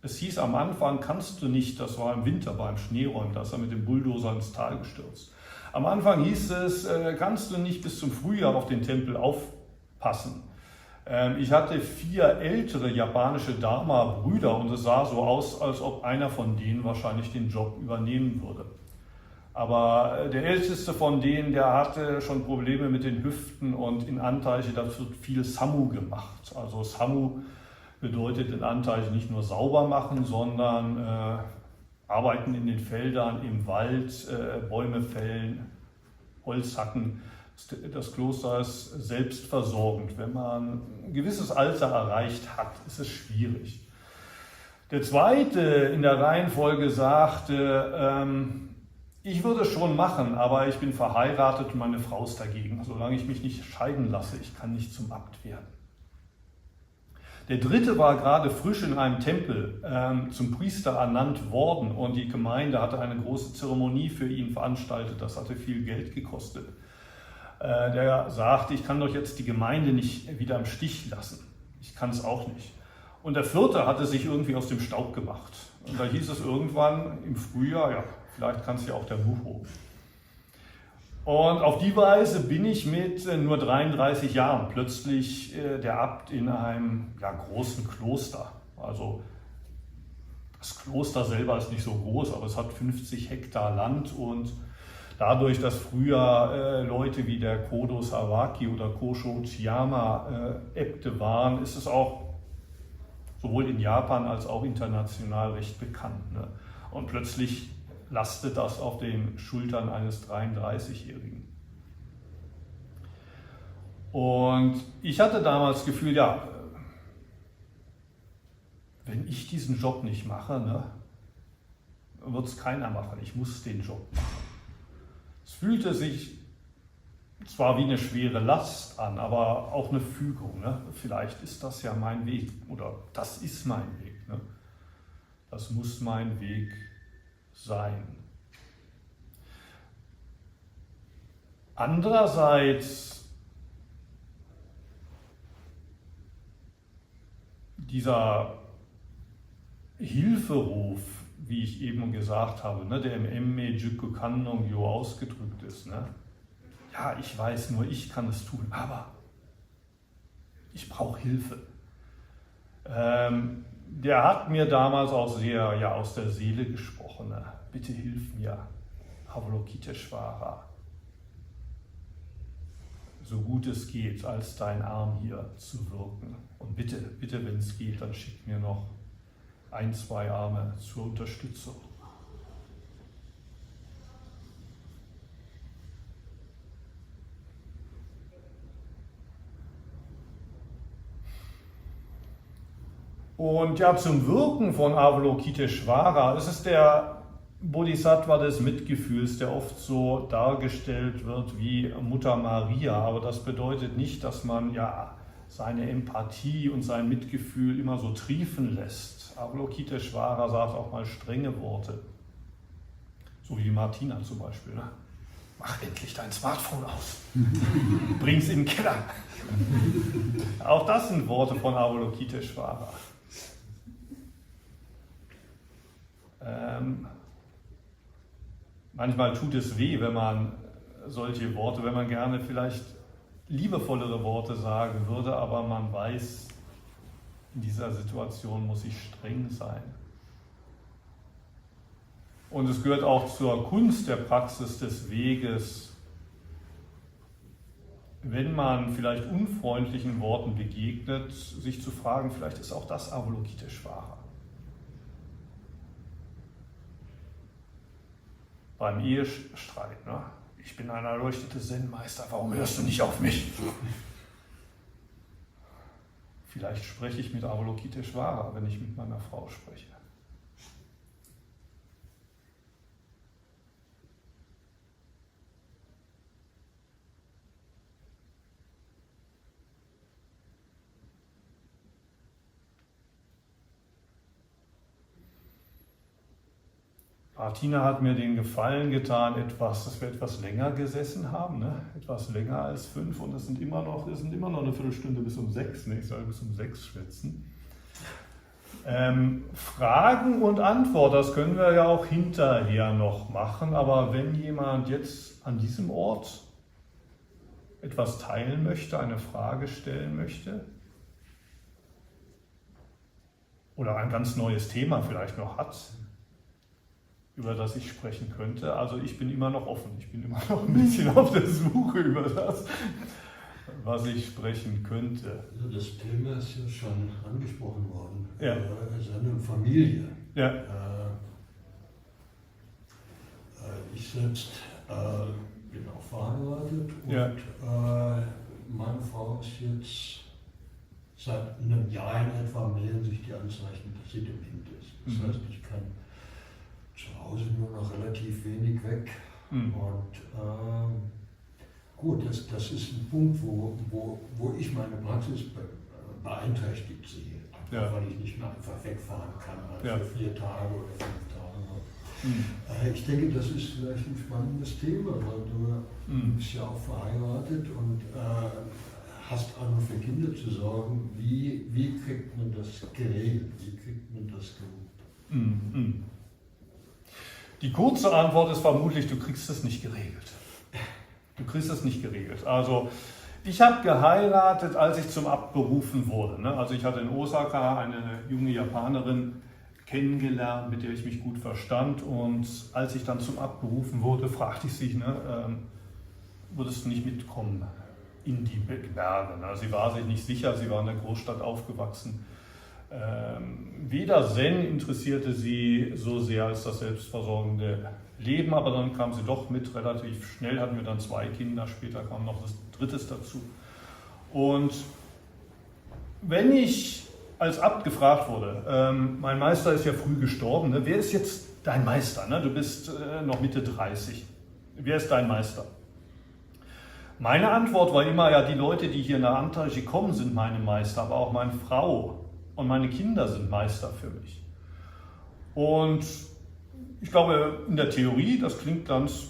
Speaker 1: es hieß am Anfang, kannst du nicht, das war im Winter beim Schneeräumen, da ist er mit dem Bulldozer ins Tal gestürzt. Am Anfang hieß es, kannst du nicht bis zum Frühjahr auf den Tempel aufpassen. Ich hatte 4 ältere japanische Dharma-Brüder und es sah so aus, als ob einer von denen wahrscheinlich den Job übernehmen würde. Aber der älteste von denen, der hatte schon Probleme mit den Hüften und in Anteiche, da wird viel Samu gemacht. Also Samu bedeutet in Anteiche nicht nur sauber machen, sondern arbeiten in den Feldern, im Wald, Bäume fällen, Holz hacken. Das Kloster ist selbstversorgend. Wenn man ein gewisses Alter erreicht hat, ist es schwierig. Der zweite in der Reihenfolge sagte, ich würde es schon machen, aber ich bin verheiratet und meine Frau ist dagegen. Solange ich mich nicht scheiden lasse, ich kann nicht zum Abt werden. Der dritte war gerade frisch in einem Tempel zum Priester ernannt worden und die Gemeinde hatte eine große Zeremonie für ihn veranstaltet. Das hatte viel Geld gekostet. Der sagte, ich kann doch jetzt die Gemeinde nicht wieder im Stich lassen. Ich kann es auch nicht. Und der vierte hatte sich irgendwie aus dem Staub gemacht. Und da hieß es irgendwann im Frühjahr, ja, vielleicht kann es ja auch der Mucho. Und auf die Weise bin ich mit nur 33 Jahren plötzlich der Abt in einem großen Kloster. Also das Kloster selber ist nicht so groß, aber es hat 50 Hektar Land und dadurch, dass früher Leute wie der Kodo Sawaki oder Kosho Uchiyama Äbte waren, ist es auch sowohl in Japan als auch international recht bekannt. Ne? Und plötzlich lastet das auf den Schultern eines 33-Jährigen. Und ich hatte damals das Gefühl, ja, wenn ich diesen Job nicht mache, ne, wird es keiner machen. Ich muss den Job machen. Es fühlte sich zwar wie eine schwere Last an, aber auch eine Fügung. Ne? Vielleicht ist das ja mein Weg oder das ist mein Weg. Ne? Das muss mein Weg sein. Andererseits dieser Hilferuf, wie ich eben gesagt habe, ne, der im Emme Juku Kannong Yo ausgedrückt ist. Ne? Ja, ich weiß, nur ich kann es tun, aber ich brauche Hilfe. Der hat mir damals auch sehr aus der Seele gesprochen. Ne? Bitte hilf mir, Avalokiteshvara, so gut es geht, als dein Arm hier zu wirken. Und bitte, wenn es geht, dann schick mir noch 1, 2 Arme zur Unterstützung. Und ja, zum Wirken von Avalokiteshvara, es ist der Bodhisattva des Mitgefühls, der oft so dargestellt wird wie Mutter Maria, aber das bedeutet nicht, dass man seine Empathie und sein Mitgefühl immer so triefen lässt. Avalokiteshvara sagt auch mal strenge Worte, so wie Martina zum Beispiel. Ne? Mach endlich dein Smartphone aus, bring's in den Keller. Auch das sind Worte von Avalokiteshvara. Manchmal tut es weh, wenn man solche Worte, wenn man gerne vielleicht liebevollere Worte sagen würde, aber man weiß, in dieser Situation muss ich streng sein. Und es gehört auch zur Kunst der Praxis des Weges, wenn man vielleicht unfreundlichen Worten begegnet, sich zu fragen, vielleicht ist auch das Avalokiteshvara. Beim Ehestreit, ne? Ich bin ein erleuchteter Zen-Meister, warum hörst du nicht auf mich? Vielleicht spreche ich mit Avalokiteshvara, wenn ich mit meiner Frau spreche. Martina hat mir den Gefallen getan, dass wir etwas länger gesessen haben, ne? Etwas länger als 5 und es sind immer noch eine Viertelstunde bis um 6, ne? Ich soll bis um 6 schwätzen. Fragen und Antwort, das können wir ja auch hinterher noch machen, aber wenn jemand jetzt an diesem Ort etwas teilen möchte, eine Frage stellen möchte oder ein ganz neues Thema vielleicht noch hat, über das ich sprechen könnte. Also ich bin immer noch offen, ich bin immer noch ein bisschen auf der Suche über das, was ich sprechen könnte.
Speaker 3: Also das Thema ist ja schon angesprochen worden,
Speaker 1: ja.
Speaker 3: Seine Familie.
Speaker 1: Ja.
Speaker 3: Ich selbst bin auch verheiratet und
Speaker 1: ja.
Speaker 3: Meine Frau ist jetzt seit einem Jahr in etwa mehren sich die Anzeichen, dass sie dement ist. Das heißt, ich kann zu Hause nur noch relativ wenig weg. Und gut, das ist ein Punkt, wo ich meine Praxis beeinträchtigt sehe.
Speaker 1: Ja.
Speaker 3: Weil ich nicht mehr einfach wegfahren kann,
Speaker 1: ja.
Speaker 3: für 4 Tage oder 5 Tage. Ich denke, das ist vielleicht ein spannendes Thema, weil du bist ja auch verheiratet und hast auch noch für Kinder zu sorgen. Wie kriegt man das geregelt? Wie kriegt man das gewuppt?
Speaker 1: Die kurze Antwort ist vermutlich, du kriegst es nicht geregelt. Du kriegst es nicht geregelt. Also ich habe geheiratet, als ich zum Abt berufen wurde. Ne? Also ich hatte in Osaka eine junge Japanerin kennengelernt, mit der ich mich gut verstand. Und als ich dann zum Abt berufen wurde, fragte ich sie, würdest du nicht mitkommen in die Berge? Ne? Sie war sich nicht sicher, sie war in der Großstadt aufgewachsen. Weder Zen interessierte sie so sehr als das selbstversorgende Leben, aber dann kam sie doch mit, relativ schnell hatten wir dann 2 Kinder, später kam noch das 3. dazu. Und wenn ich als Abt gefragt wurde, mein Meister ist ja früh gestorben, ne? Wer ist jetzt dein Meister? Ne? Du bist noch Mitte 30. Wer ist dein Meister? Meine Antwort war immer, ja, die Leute, die hier nach Antalya kommen, sind meine Meister, aber auch meine Frau und meine Kinder sind Meister für mich. Und ich glaube, in der Theorie, das klingt ganz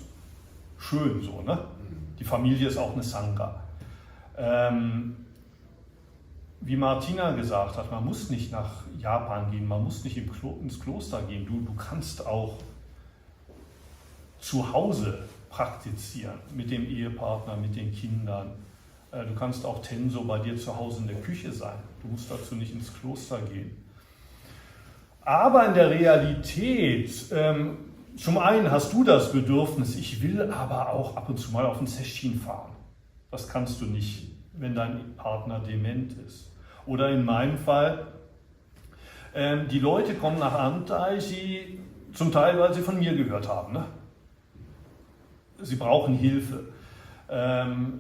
Speaker 1: schön so, ne? Die Familie ist auch eine Sangha. Wie Martina gesagt hat, man muss nicht nach Japan gehen, man muss nicht ins Kloster gehen. Du kannst auch zu Hause praktizieren, mit dem Ehepartner, mit den Kindern. Du kannst auch Tenso bei dir zu Hause in der Küche sein. Du musst dazu nicht ins Kloster gehen. Aber in der Realität, zum einen hast du das Bedürfnis, ich will aber auch ab und zu mal auf den Sesshin fahren. Das kannst du nicht, wenn dein Partner dement ist. Oder in meinem Fall, die Leute kommen nach Antalya, zum Teil, weil sie von mir gehört haben. Ne? Sie brauchen Hilfe.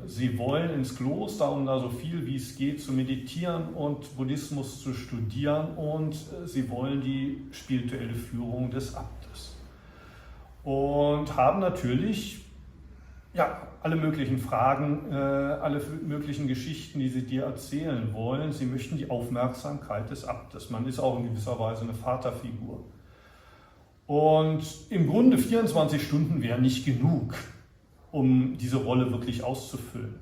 Speaker 1: Sie wollen ins Kloster, um da so viel wie es geht zu meditieren und Buddhismus zu studieren, und sie wollen die spirituelle Führung des Abtes. Und haben natürlich alle möglichen Fragen, alle möglichen Geschichten, die sie dir erzählen wollen. Sie möchten die Aufmerksamkeit des Abtes. Man ist auch in gewisser Weise eine Vaterfigur. Und im Grunde 24 Stunden wären nicht genug, um diese Rolle wirklich auszufüllen.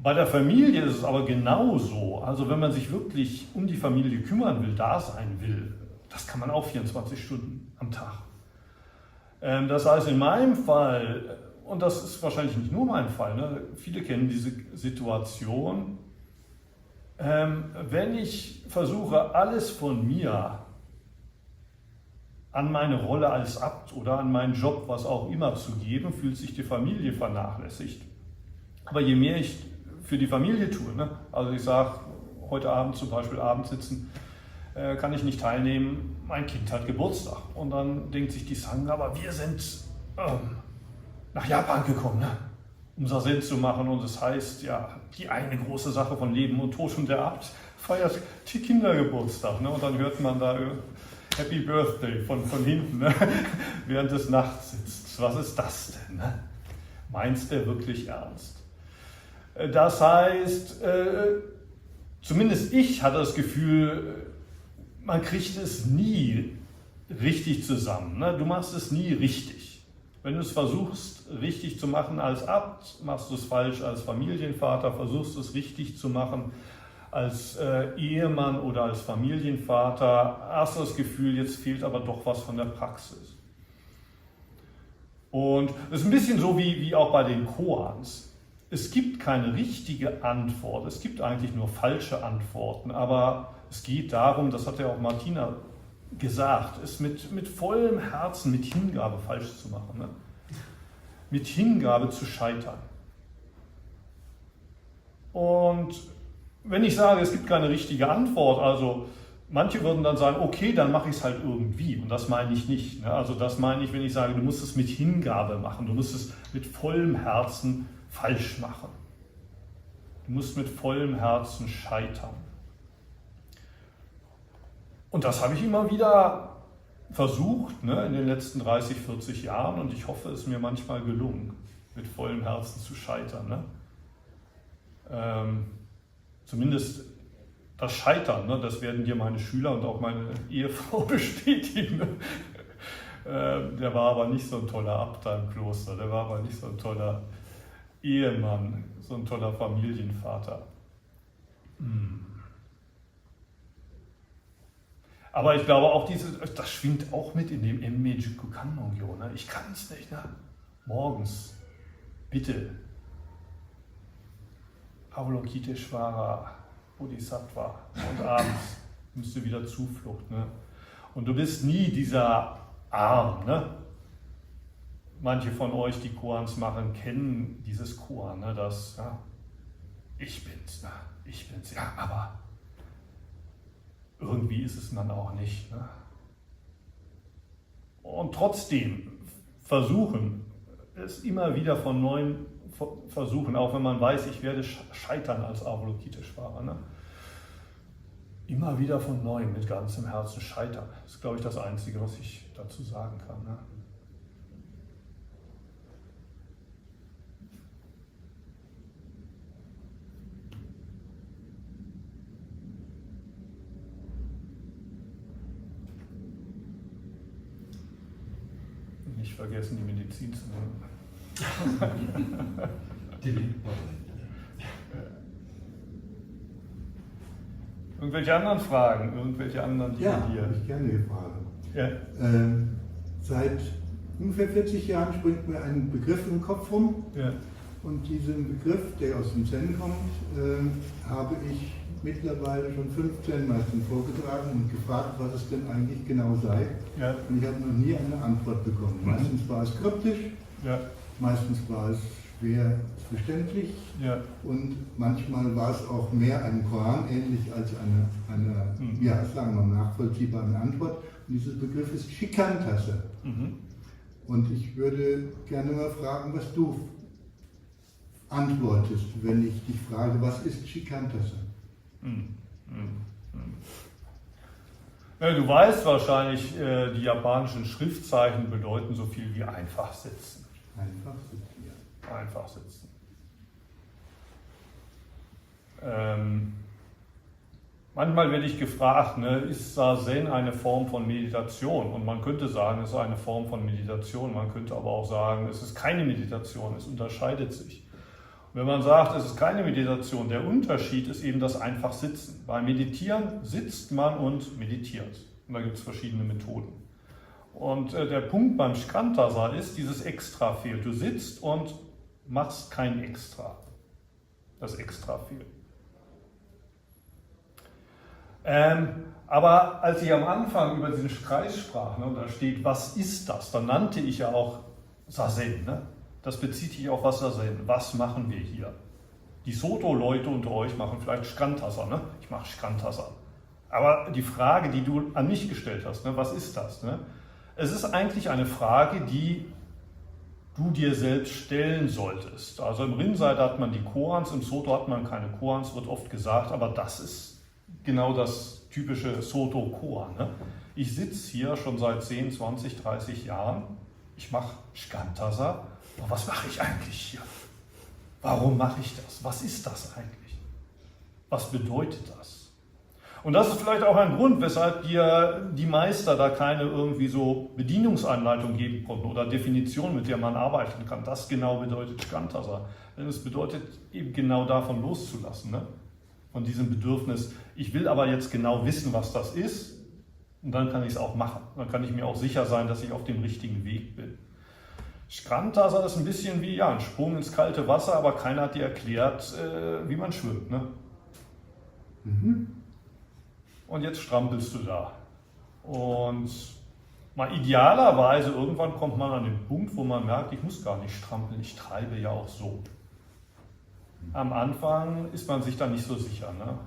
Speaker 1: Bei der Familie ist es aber genauso. Also wenn man sich wirklich um die Familie kümmern will, da sein will, das kann man auch 24 Stunden am Tag. Das heißt, in meinem Fall, und das ist wahrscheinlich nicht nur mein Fall, ne, viele kennen diese Situation, wenn ich versuche, alles von mir an meine Rolle als Abt oder an meinen Job, was auch immer, zu geben, fühlt sich die Familie vernachlässigt. Aber je mehr ich für die Familie tue, ne? Also ich sage, heute Abend zum Beispiel Abendsitzen, kann ich nicht teilnehmen, mein Kind hat Geburtstag. Und dann denkt sich die Sangha, aber wir sind nach Japan gekommen, ne? Um Sazen zu machen. Und das heißt, ja, die eine große Sache von Leben und Tod, und der Abt feiert die Kindergeburtstag. Ne? Und dann hört man da Happy Birthday von hinten, ne? Während des Nachtsitzens. Was ist das denn? Ne? Meinst du wirklich ernst? Das heißt, zumindest ich hatte das Gefühl, man kriegt es nie richtig zusammen. Ne? Du machst es nie richtig. Wenn du es versuchst, richtig zu machen als Abt, machst du es falsch als Familienvater, versuchst es richtig zu machen als Ehemann oder als Familienvater, hast du das Gefühl, jetzt fehlt aber doch was von der Praxis. Und es ist ein bisschen so wie auch bei den Koans. Es gibt keine richtige Antwort, es gibt eigentlich nur falsche Antworten, aber es geht darum, das hat ja auch Martina gesagt, es mit vollem Herzen, mit Hingabe falsch zu machen, ne? Mit Hingabe zu scheitern. Und wenn ich sage, es gibt keine richtige Antwort, also manche würden dann sagen, okay, dann mache ich es halt irgendwie. Und das meine ich nicht. Ne? Also das meine ich, wenn ich sage, du musst es mit Hingabe machen, du musst es mit vollem Herzen falsch machen. Du musst mit vollem Herzen scheitern. Und das habe ich immer wieder versucht, ne, in den letzten 30, 40 Jahren, und ich hoffe, es ist mir manchmal gelungen, mit vollem Herzen zu scheitern. Ne? Zumindest das Scheitern, ne, das werden dir meine Schüler und auch meine Ehefrau bestätigen. Ne? Der war aber nicht so ein toller Abt im Kloster, der war aber nicht so ein toller Ehemann, so ein toller Familienvater. Aber ich glaube auch, das schwingt auch mit in dem Emmejiku Kannongyo. Ne? Ich kann es nicht. Ne? Morgens, bitte, Avalokiteshvara, Bodhisattva, und abends nimmst du wieder Zuflucht. Ne? Und du bist nie dieser Arm. Ne? Manche von euch, die Koans machen, kennen dieses Koan, ne? Das, ja, ich bin's, ne? Ich bin's, ja, aber irgendwie ist es dann auch nicht. Ne? Und trotzdem versuchen, es immer wieder von neuem versuchen, auch wenn man weiß, ich werde scheitern als Avalokiteshvara. Ne? Immer wieder von neuem mit ganzem Herzen scheitern. Das ist, glaube ich, das Einzige, was ich dazu sagen kann. Ne? Nicht vergessen, die Medizin zu nehmen. Irgendwelche anderen Fragen? Irgendwelche anderen Dinge
Speaker 4: Ja,
Speaker 1: hier?
Speaker 4: habe ich gerne eine Frage.
Speaker 1: Ja.
Speaker 4: Seit ungefähr 40 Jahren springt mir ein Begriff im Kopf rum.
Speaker 1: Ja.
Speaker 4: Und diesen Begriff, der aus dem Zen kommt, habe ich mittlerweile schon 15 meistens vorgetragen und gefragt, was es denn eigentlich genau sei.
Speaker 1: Ja.
Speaker 4: Und ich habe noch nie eine Antwort bekommen. Meistens war es kryptisch,
Speaker 1: Ja.
Speaker 4: meistens war es schwer verständlich
Speaker 1: Ja.
Speaker 4: und manchmal war es auch mehr einem Koran ähnlich als eine ja, sagen wir mal, nachvollziehbare Antwort. Und dieser Begriff ist Shikantase. Und ich würde gerne mal fragen, was du antwortest, wenn ich dich frage, was ist Shikantase?
Speaker 1: Ja, du weißt wahrscheinlich, die japanischen Schriftzeichen bedeuten so viel wie einfach sitzen.
Speaker 4: Einfach sitzen, ja.
Speaker 1: Einfach sitzen. Manchmal werde ich gefragt, ne, ist Zazen eine Form von Meditation? Und man könnte sagen, es ist eine Form von Meditation. Man könnte aber auch sagen, es ist keine Meditation, es unterscheidet sich. Wenn man sagt, es ist keine Meditation, der Unterschied ist eben das einfach Sitzen. Beim Meditieren sitzt man und meditiert. Und da gibt es verschiedene Methoden. Und der Punkt beim Shikantasa ist, dieses Extra fehlt. Du sitzt und machst kein Extra. Das Extra fehlt. Aber als ich am Anfang über diesen Kreis sprach, ne, da steht, was ist das? Dann nannte ich ja auch Sazen. Ne? Das bezieht sich auf was Sazen. Was machen wir hier? Die Soto-Leute unter euch machen vielleicht Shkantasana. Ne? Ich mache Shkantasana. Aber die Frage, die du an mich gestellt hast, ne, was ist das? Ne? Es ist eigentlich eine Frage, die du dir selbst stellen solltest. Also im Rinzai hat man die Koans, im Soto hat man keine Koans, wird oft gesagt, aber das ist genau das typische Soto-Koan. Ne? Ich sitze hier schon seit 10, 20, 30 Jahren, ich mache Shkantasana, aber was mache ich eigentlich hier? Warum mache ich das? Was ist das eigentlich? Was bedeutet das? Und das ist vielleicht auch ein Grund, weshalb dir die Meister da keine irgendwie so Bedienungsanleitung geben konnten oder Definition, mit der man arbeiten kann. Das genau bedeutet Shkantasana. Denn es bedeutet eben genau davon loszulassen, ne? Von diesem Bedürfnis, ich will aber jetzt genau wissen, was das ist und dann kann ich es auch machen. Dann kann ich mir auch sicher sein, dass ich auf dem richtigen Weg bin. Shkantasana ist ein bisschen wie ein Sprung ins kalte Wasser, aber keiner hat dir erklärt, wie man schwimmt. Ne? Und jetzt strampelst du da. Und mal idealerweise, irgendwann kommt man an den Punkt, wo man merkt, ich muss gar nicht strampeln, ich treibe ja auch so. Am Anfang ist man sich da nicht so sicher. Ne?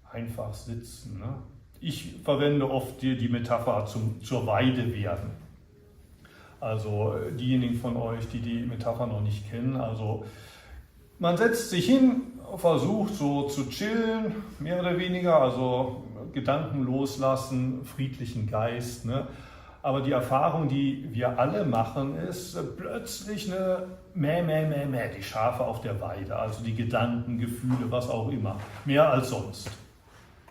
Speaker 1: Einfach sitzen. Ne? Ich verwende oft die Metapher zur Weide werden. Also diejenigen von euch, die die Metapher noch nicht kennen, also man setzt sich hin, versucht so zu chillen, mehr oder weniger, also Gedanken loslassen, friedlichen Geist. Ne? Aber die Erfahrung, die wir alle machen, ist plötzlich eine die Schafe auf der Weide, also die Gedanken, Gefühle, was auch immer, mehr als sonst.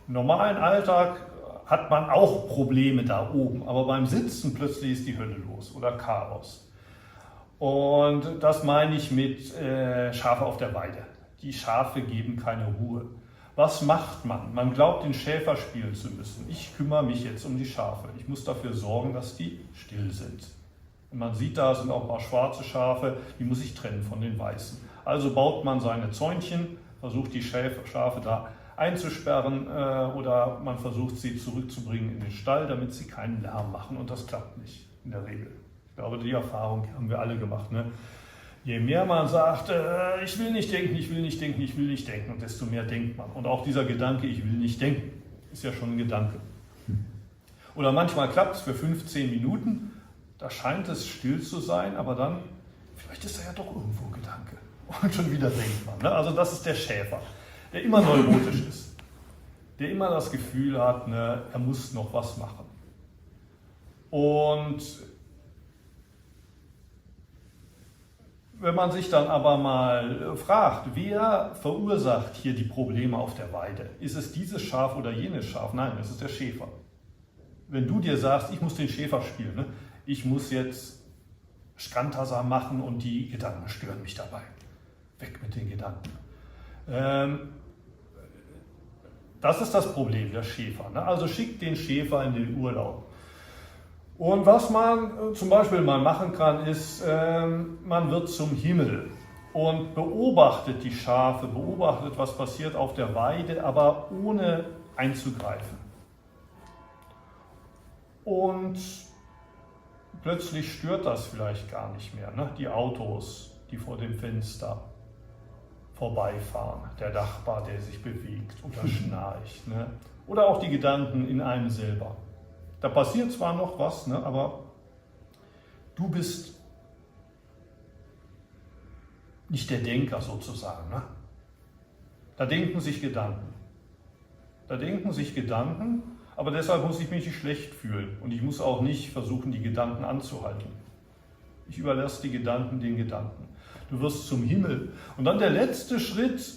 Speaker 1: Im normalen Alltag hat man auch Probleme da oben, aber beim Sitzen plötzlich ist die Hölle los oder Chaos. Und das meine ich mit Schafe auf der Weide. Die Schafe geben keine Ruhe. Was macht man? Man glaubt, den Schäfer spielen zu müssen. Ich kümmere mich jetzt um die Schafe. Ich muss dafür sorgen, dass die still sind. Und man sieht, da sind auch ein paar schwarze Schafe, die muss ich trennen von den weißen. Also baut man seine Zäunchen, versucht die Schafe da einzusperren oder man versucht sie zurückzubringen in den Stall, damit sie keinen Lärm machen. Und das klappt nicht in der Regel. Ich glaube, die Erfahrung haben wir alle gemacht. Ne? Je mehr man sagt, ich will nicht denken, ich will nicht denken, ich will nicht denken, und desto mehr denkt man. Und auch dieser Gedanke, ich will nicht denken, ist ja schon ein Gedanke. Oder manchmal klappt es für 15 Minuten, da scheint es still zu sein, aber dann, vielleicht ist da ja doch irgendwo ein Gedanke. Und schon wieder denkt man. Ne? Also das ist der Schäfer, der immer neurotisch ist, der immer das Gefühl hat, ne, er muss noch was machen. Und wenn man sich dann aber mal fragt, wer verursacht hier die Probleme auf der Weide? Ist es dieses Schaf oder jenes Schaf? Nein, es ist der Schäfer. Wenn du dir sagst, ich muss den Schäfer spielen, ne? Ich muss jetzt Shkantasana machen und die Gedanken stören mich dabei. Weg mit den Gedanken. Das ist das Problem, der Schäfer. Ne? Also schickt den Schäfer in den Urlaub. Und was man zum Beispiel mal machen kann, ist, man wird zum Himmel und beobachtet die Schafe, beobachtet, was passiert auf der Weide, aber ohne einzugreifen. Und plötzlich stört das vielleicht gar nicht mehr, ne? Die Autos, die vor dem Fenster vorbeifahren, der Nachbar, der sich bewegt oder schnarcht, ne? Oder auch die Gedanken in einem selber. Da passiert zwar noch was, ne, aber du bist nicht der Denker sozusagen. Ne? Da denken sich Gedanken. Da denken sich Gedanken, aber deshalb muss ich mich nicht schlecht fühlen. Und ich muss auch nicht versuchen, die Gedanken anzuhalten. Ich überlasse die Gedanken den Gedanken. Du wirst zum Himmel. Und dann der letzte Schritt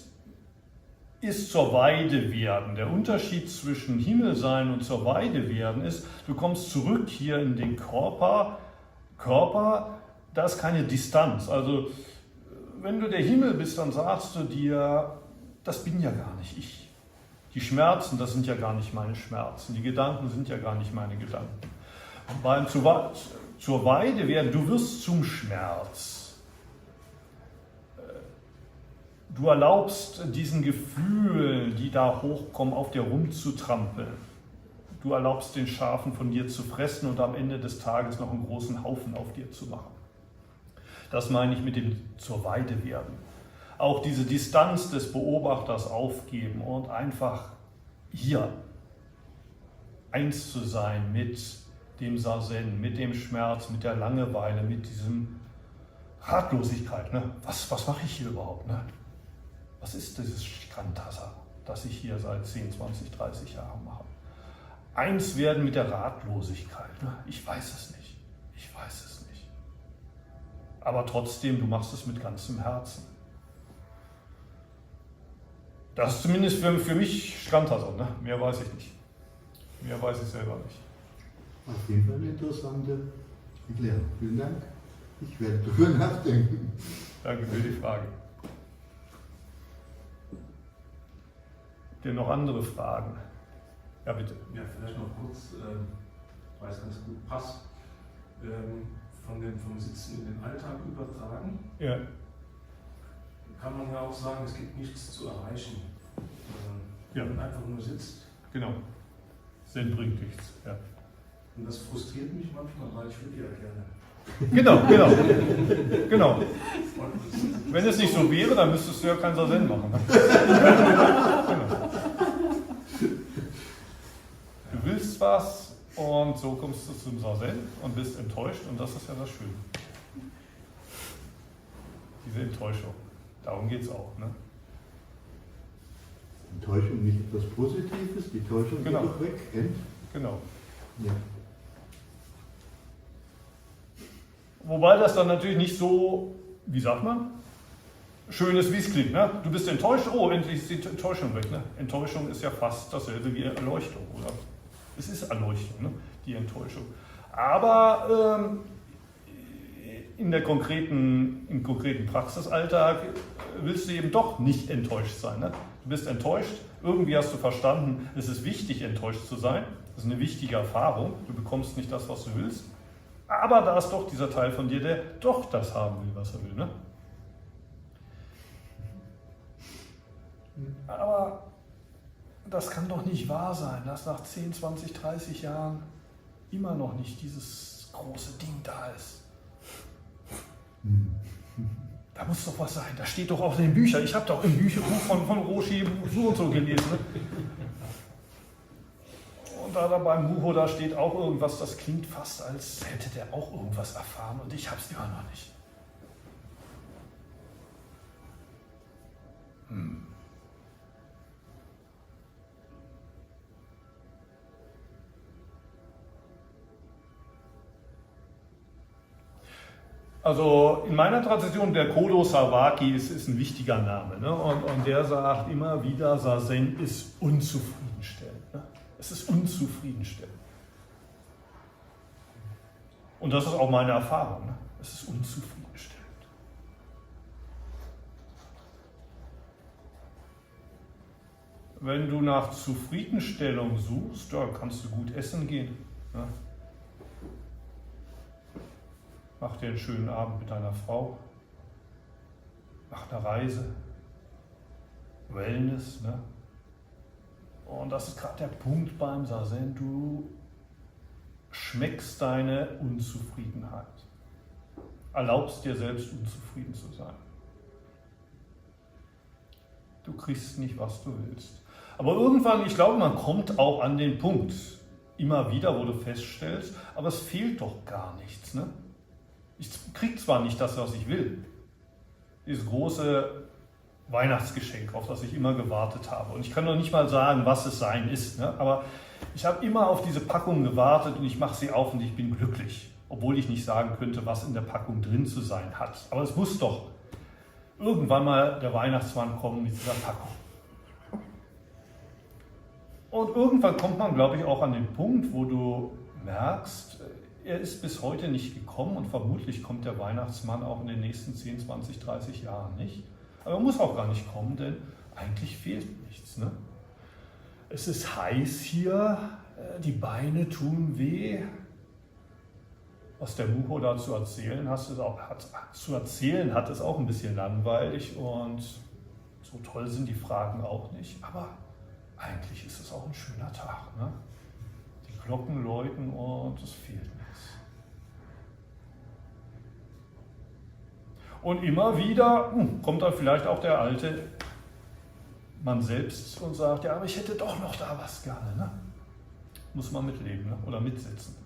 Speaker 1: ist zur Weide werden. Der Unterschied zwischen Himmel sein und zur Weide werden ist, du kommst zurück hier in den Körper, da ist keine Distanz. Also wenn du der Himmel bist, dann sagst du dir, das bin ja gar nicht ich. Die Schmerzen, das sind ja gar nicht meine Schmerzen. Die Gedanken sind ja gar nicht meine Gedanken. Und beim zur Weide werden, du wirst zum Schmerz. Du erlaubst diesen Gefühlen, die da hochkommen, auf dir rumzutrampeln. Du erlaubst den Schafen von dir zu fressen und am Ende des Tages noch einen großen Haufen auf dir zu machen. Das meine ich mit dem zur Weide werden. Auch diese Distanz des Beobachters aufgeben und einfach hier eins zu sein mit dem Sazen, mit dem Schmerz, mit der Langeweile, mit diesem Ratlosigkeit. Ne? Was mache ich hier überhaupt? Ne? Was ist dieses Shikantaza, das ich hier seit 10, 20, 30 Jahren mache? Eins werden mit der Ratlosigkeit. Ne? Ich weiß es nicht. Ich weiß es nicht. Aber trotzdem, du machst es mit ganzem Herzen. Das ist zumindest für mich Shikantaza. Ne? Mehr weiß ich nicht. Mehr weiß ich selber nicht.
Speaker 4: Auf jeden Fall eine interessante Erklärung. Vielen Dank. Ich werde darüber nachdenken.
Speaker 1: Danke für die Frage. Denn noch andere Fragen? Ja, bitte.
Speaker 5: Ja, vielleicht noch kurz, weil es ganz gut passt, vom Sitzen in den Alltag übertragen.
Speaker 1: Ja.
Speaker 5: Kann man ja auch sagen, es gibt nichts zu erreichen. Wenn man einfach nur sitzt.
Speaker 1: Genau. Sinn bringt nichts. Ja.
Speaker 5: Und das frustriert mich manchmal, weil ich würde ja gerne.
Speaker 1: Genau. Wenn es nicht so wäre, dann müsstest du ja kein Sazen machen. Genau. Du willst was und so kommst du zum Sazen und bist enttäuscht und das ist ja das Schöne. Diese Enttäuschung. Darum geht es auch. Ne?
Speaker 4: Enttäuschung nicht etwas Positives, die Täuschung geht doch weg.
Speaker 1: Genau.
Speaker 4: Ja.
Speaker 1: Wobei das dann natürlich nicht so, wie sagt man, schön ist, wie es klingt. Ne? Du bist enttäuscht, oh, endlich ist die Enttäuschung weg. Ne? Enttäuschung ist ja fast dasselbe wie Erleuchtung, oder? Es ist Erleuchtung, ne? Die Enttäuschung. Aber im konkreten Praxisalltag willst du eben doch nicht enttäuscht sein. Ne? Du bist enttäuscht, irgendwie hast du verstanden, es ist wichtig, enttäuscht zu sein. Das ist eine wichtige Erfahrung. Du bekommst nicht das, was du willst. Aber da ist doch dieser Teil von dir, der doch das haben will, was er will. Ne? Aber das kann doch nicht wahr sein, dass nach 10, 20, 30 Jahren immer noch nicht dieses große Ding da ist. Da muss doch was sein. Da steht doch auch in den Büchern. Ich habe doch im Bücherbuch von Roshi so und so gelesen. Ne? Und da beim Muho, da steht auch irgendwas, das klingt fast, als hätte der auch irgendwas erfahren und ich habe es immer noch nicht. Also in meiner Tradition, der Kodo Sawaki ist ein wichtiger Name. Ne? Und der sagt immer wieder, Sazen ist unzufriedenstellend. Ne? Es ist unzufriedenstellend. Und das ist auch meine Erfahrung. Ne? Es ist unzufriedenstellend. Wenn du nach Zufriedenstellung suchst, ja, kannst du gut essen gehen. Ne? Mach dir einen schönen Abend mit deiner Frau. Mach eine Reise. Wellness. Ne? Und das ist gerade der Punkt beim Sazen. Du schmeckst deine Unzufriedenheit. Erlaubst dir selbst unzufrieden zu sein. Du kriegst nicht, was du willst. Aber irgendwann, ich glaube, man kommt auch an den Punkt, immer wieder, wo du feststellst, aber es fehlt doch gar nichts. Ne? Ich kriege zwar nicht das, was ich will, dieses große Weihnachtsgeschenk, auf das ich immer gewartet habe. Und ich kann noch nicht mal sagen, was es sein ist. Ne? Aber ich habe immer auf diese Packung gewartet und ich mache sie auf und ich bin glücklich. Obwohl ich nicht sagen könnte, was in der Packung drin zu sein hat. Aber es muss doch irgendwann mal der Weihnachtsmann kommen mit dieser Packung. Und irgendwann kommt man, glaube ich, auch an den Punkt, wo du merkst, er ist bis heute nicht gekommen und vermutlich kommt der Weihnachtsmann auch in den nächsten 10, 20, 30 Jahren nicht. Aber er muss auch gar nicht kommen, denn eigentlich fehlt nichts. Ne? Es ist heiß hier, die Beine tun weh. Was der Muho da zu erzählen hat, ist auch ein bisschen langweilig und So toll sind die Fragen auch nicht, aber eigentlich ist es auch ein schöner Tag. Ne? Die Glocken läuten und es fehlt nichts. Und immer wieder kommt dann vielleicht auch der alte Mann selbst und sagt, ja, aber ich hätte doch noch da was gerne. Ne? Muss man mitleben, ne? Oder mitsitzen.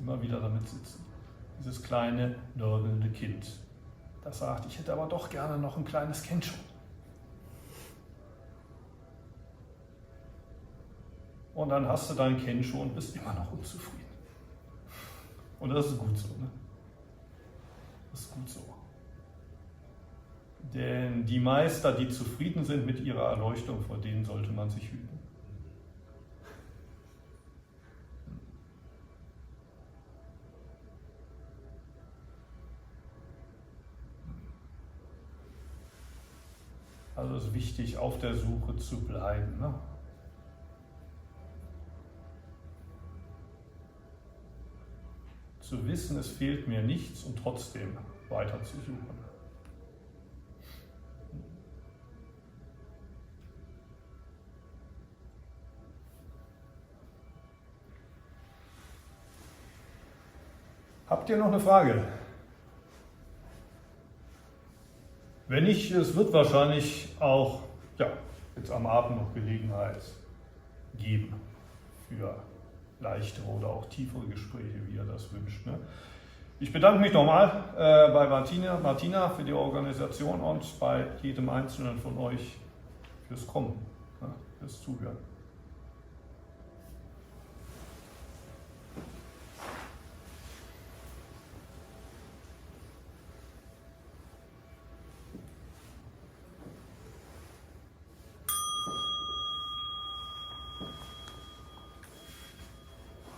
Speaker 1: Immer wieder damit sitzen. Dieses kleine, nörgelnde Kind, das sagt, ich hätte aber doch gerne noch ein kleines Kensho. Und dann hast du dein Kensho und bist immer noch unzufrieden. Und das ist gut so. Ne? Das ist gut so. Denn die Meister, die zufrieden sind mit ihrer Erleuchtung, vor denen sollte man sich hüten. Also es ist wichtig, auf der Suche zu bleiben. Ne? Zu wissen, es fehlt mir nichts und trotzdem weiter zu suchen. Habt ihr noch eine Frage? Wenn nicht, es wird wahrscheinlich auch jetzt am Abend noch Gelegenheit geben für leichtere oder auch tiefere Gespräche, wie ihr das wünscht. Ne? Ich bedanke mich nochmal bei Martina für die Organisation und bei jedem Einzelnen von euch fürs Kommen, fürs Zuhören.